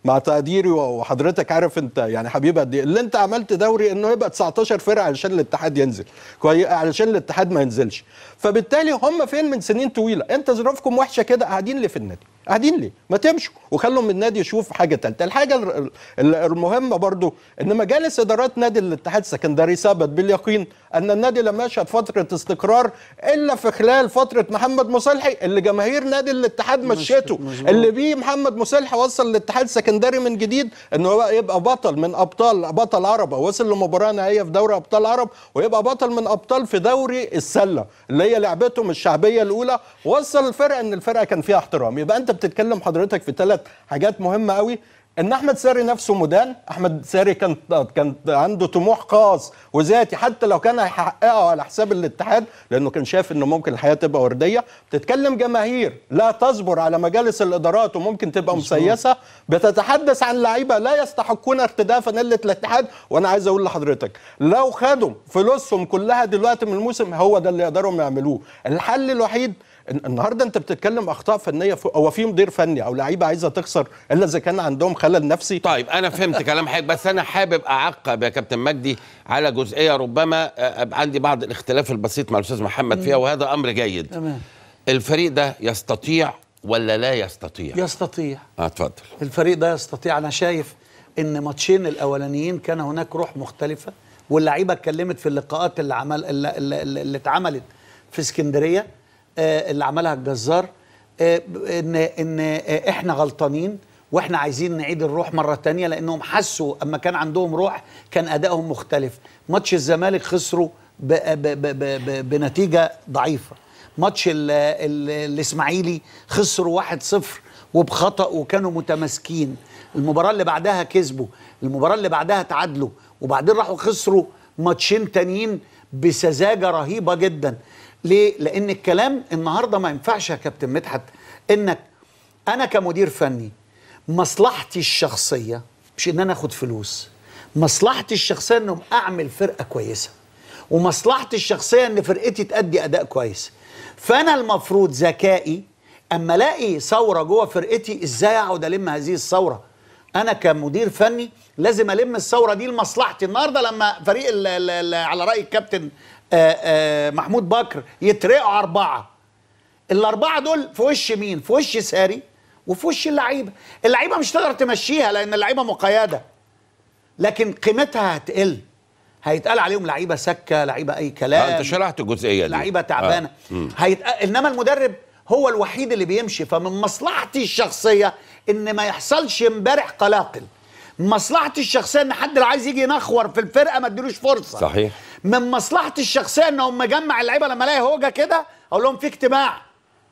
مع تقديري وحضرتك عارف انت يعني حبيبي قد ايه اللي انت عملت دوري انه يبقى 19 فرقه علشان الاتحاد ينزل علشان الاتحاد ما ينزلش. فبالتالي هم فين من سنين طويله؟ انت ظروفكم وحشه كده، قاعدين ليه في النادي؟ قاعدين ليه؟ ما تمشوا وخلوا من النادي يشوف حاجه ثالثه. الحاجه المهمه برضو ان مجالس ادارات نادي الاتحاد السكندري ثبت باليقين ان النادي لم يشهد فتره استقرار الا في خلال فتره محمد مصلحي، اللي جماهير نادي الاتحاد مشيته، اللي بيه محمد مصلحي وصل الاتحاد السكندري من جديد انه يبقى بطل من بطل عرب، وصل لمباراه نهائيه في دوري ابطال عرب، ويبقى بطل من ابطال في دوري السله اللي هي لعبتهم الشعبيه الاولى، وصل الفرقه ان الفرقه كان فيها احترام. يبقى انت بتتكلم حضرتك في 3 حاجات مهمه قوي. ان احمد ساري نفسه مدان. احمد ساري كان عنده طموح خاص وذاتي حتى لو كان هيحققه على حساب الاتحاد، لانه كان شايف انه ممكن الحياه تبقى ورديه. بتتكلم جماهير لا تصبر على مجالس الادارات وممكن تبقى مسيسه، بتتحدث عن لعيبه لا يستحقون ارتداء فانيله الاتحاد. وانا عايز اقول لحضرتك لو خدوا فلوسهم كلها دلوقتي من الموسم هو ده اللي يقدروا يعملوه. الحل الوحيد النهارده انت بتتكلم اخطاء فنيه، هو في مدير فني او لعيبه عايزه تخسر الا اذا كان عندهم خلل نفسي؟ طيب انا فهمت كلام حضرتك، بس انا حابب اعقب يا كابتن مجدي على جزئيه ربما عندي بعض الاختلاف البسيط مع الاستاذ محمد فيها، وهذا امر جيد. تمام. الفريق ده يستطيع ولا لا يستطيع؟ يستطيع. اتفضل. الفريق ده يستطيع. انا شايف ان ماتشين الاولانيين كان هناك روح مختلفه، واللعيبه اتكلمت في اللقاءات اللي اتعملت في اسكندريه، اللي عملها الجزار، ان احنا غلطانين واحنا عايزين نعيد الروح مره تانية، لانهم حسوا اما كان عندهم روح كان ادائهم مختلف. ماتش الزمالك خسروا بنتيجه ضعيفه، ماتش الاسماعيلي خسروا 1-0 وبخطأ وكانوا متماسكين، المباراه اللي بعدها كسبوا، المباراه اللي بعدها تعادلوا، وبعدين راحوا خسروا ماتشين تانيين بسذاجه رهيبه جدا. ليه؟ لأن الكلام النهارده ما ينفعش يا كابتن مدحت انك انا كمدير فني مصلحتي الشخصيه مش ان انا اخد فلوس، مصلحتي الشخصيه انه اعمل فرقه كويسه، ومصلحتي الشخصيه ان فرقتي تأدي اداء كويس. فانا المفروض ذكائي اما الاقي ثوره جوه فرقتي ازاي اقعد الم هذه الثوره؟ انا كمدير فني لازم الم الثوره دي لمصلحتي. النهارده لما فريق على راي الكابتن محمود بكر يترقوا 4، ال4 دول في وش مين؟ في وش ساري وفي وش اللعيبه. اللعيبه مش تقدر تمشيها لان اللعيبه مقيده، لكن قيمتها هتقل، هيتقال عليهم لعيبه سكه، لعيبه اي كلام. انت شرحت الجزئيه دي، لعيبه تعبانه. انما المدرب هو الوحيد اللي بيمشي. فمن مصلحتي الشخصيه ان ما يحصلش امبارح قلاقل، مصلحتي الشخصيه ان حد لو عايز يجي ينخور في الفرقه ما اديلوش فرصه. صحيح. من مصلحتي الشخصيه ان هم مجمع اللعيبه لما الاقي هوجه كده اقول لهم في اجتماع،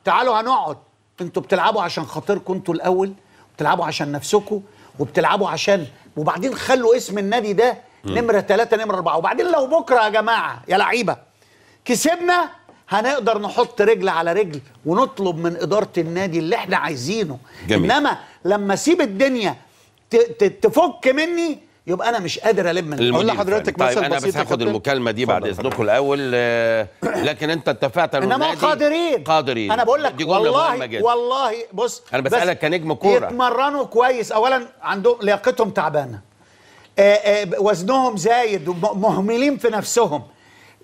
تعالوا هنقعد، انتوا بتلعبوا عشان خاطركم انتوا الاول، بتلعبوا عشان نفسكم، وبتلعبوا عشان، وبعدين خلوا اسم النادي ده نمره 3 نمره 4. وبعدين لو بكره يا جماعه يا لعيبه كسبنا هنقدر نحط رجل على رجل ونطلب من اداره النادي اللي احنا عايزينه. جميل. انما لما اسيب الدنيا تفك مني يبقى انا مش قادر الم. اقول لحضرتك طيب انا بس هاخد المكالمه دي بعد اذنكم الاول. لكن انت اتفقت انما قادرين. انا بقول لك والله بص، انا بسالك كنجم كوره، يتمرنوا كويس. اولا عندهم لياقتهم تعبانه، وزنهم زايد ومهملين في نفسهم.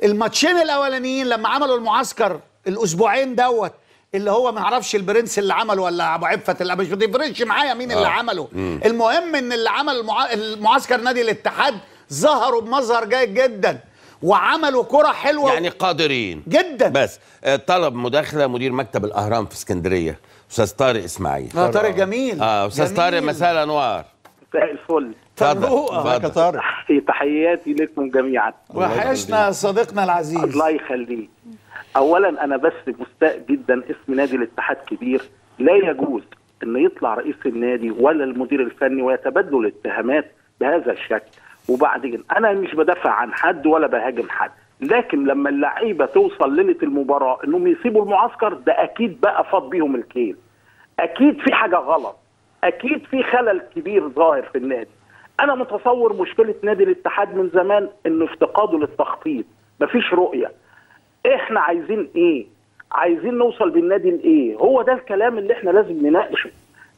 الماتشين الاولانيين لما عملوا المعسكر الاسبوعين دوت اللي هو ما نعرفش البرنس اللي عمله ولا ابو عفت، اللي مش بتفرقش معايا مين اللي عمله. المهم ان اللي عمل المعسكر نادي الاتحاد ظهروا بمظهر جيد جدا وعملوا كرة حلوه يعني قادرين جدا. بس طلب مداخله مدير مكتب الاهرام في اسكندريه استاذ طارق اسماعيل. طارق جميل. استاذ طارق مساء الانوار. مساء الفل. اتفضل. تحياتي لكم جميعا. وحشنا صديقنا العزيز. الله يخليك. اولا انا بس مستاء جدا، اسم نادي الاتحاد كبير، لا يجوز ان يطلع رئيس النادي ولا المدير الفني ويتبادلوا الاتهامات بهذا الشكل. وبعدين انا مش بدافع عن حد ولا بهاجم حد، لكن لما اللعيبه توصل ليله المباراه انهم يسيبوا المعسكر ده اكيد بقى فاض بيهم الكيل، اكيد في حاجه غلط، اكيد في خلل كبير ظاهر في النادي. انا متصور مشكله نادي الاتحاد من زمان انه افتقاده للتخطيط، مفيش رؤيه. احنا عايزين ايه؟ عايزين نوصل بالنادي لايه؟ هو ده الكلام اللي احنا لازم نناقشه.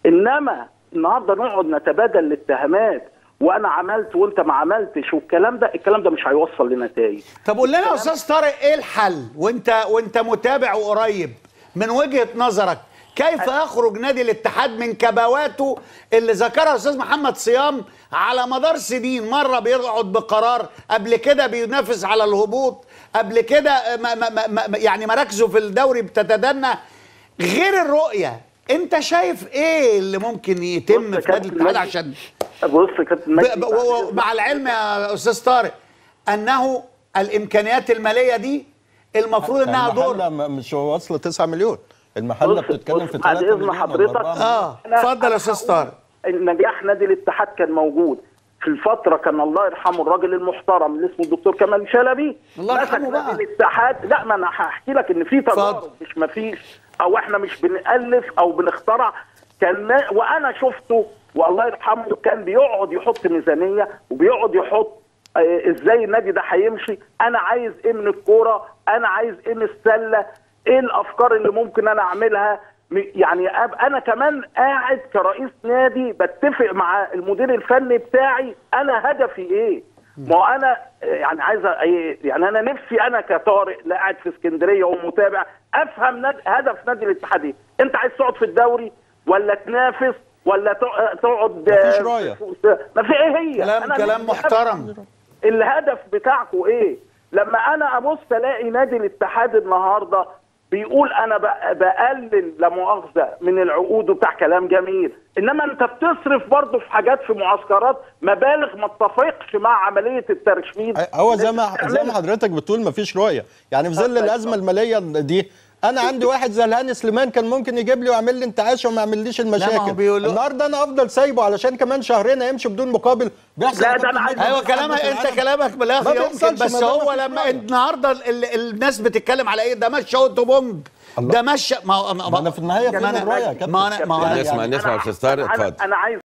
انما النهارده نقعد نتبادل الاتهامات وانا عملت وانت ما عملتش والكلام ده مش هيوصل لنتائج. طب قول لنا يا استاذ طارق ايه الحل؟ وانت متابع وقريب، من وجهة نظرك كيف يخرج نادي الاتحاد من كبواته اللي ذكرها استاذ محمد صيام على مدار سنين؟ مره بيقعد بقرار، قبل كده بينافس على الهبوط، قبل كده يعني مراكزه في الدوري بتتدنى. غير الرؤيه، انت شايف ايه اللي ممكن يتم في نادي الاتحاد عشان بص يا كابتن مع العلم يا استاذ طارق انه الامكانيات الماليه دي المفروض انها دور مش واصله 9 مليون. المحله بتتكلم في 3 بعد اذن مليون حضرتك. اتفضل يا استاذ طارق. نجاح نادي الاتحاد كان موجود في الفتره، كان الله يرحمه الراجل المحترم اللي اسمه الدكتور كمال شلبي الله يرحمه بقى. نادي الاتحاد. لا ما انا هحكي لك ان في تجارب، مش ما فيش، او احنا مش بنالف او بنخترع. كان وانا شفته والله يرحمه كان بيقعد يحط ميزانيه وبيقعد يحط ازاي النادي ده هيمشي، انا عايز ايه من الكوره، انا عايز ايه من السله، ايه الافكار اللي ممكن انا اعملها. يعني انا كمان قاعد كرئيس نادي بتفق مع المدير الفني بتاعي انا هدفي ايه. ما هو انا يعني عايز يعني انا نفسي انا كطارق لا قاعد في اسكندريه ومتابع افهم هدف نادي الاتحاد ايه. انت عايز تقعد في الدوري ولا تنافس ولا تقعد؟ مفيش رايه، ما في ايه هي كلام محترم. الهدف بتاعكم ايه؟ لما انا ابص الاقي نادي الاتحاد النهارده بيقول انا بقلل لا مؤاخذه من العقود وبتاع كلام جميل، انما انت بتصرف برضه في حاجات في معسكرات مبالغ ما تتفقش مع عمليه الترشميد. هو زي ما حضرتك بتقول مفيش رؤيه، يعني في ظل الازمه الماليه دي انا عندي واحد زي الهاني سليمان كان ممكن يجيب لي ويعمل لي انتعاش وما يعمليش المشاكل. النهارده انا افضل سايبه علشان كمان شهرين هيمشي بدون مقابل. بيحصل. لا ده انا عايز ايوه كلامك انت كلامك بالاخر يمكن، بس هو لما النهارده الناس بتتكلم على ايه؟ ده مشى اوتو بومب، ده مشى. ما انا في النهايه فين الرؤيه يا كابتن؟ نسمع استاذ طارق، اتفضل. انا عايز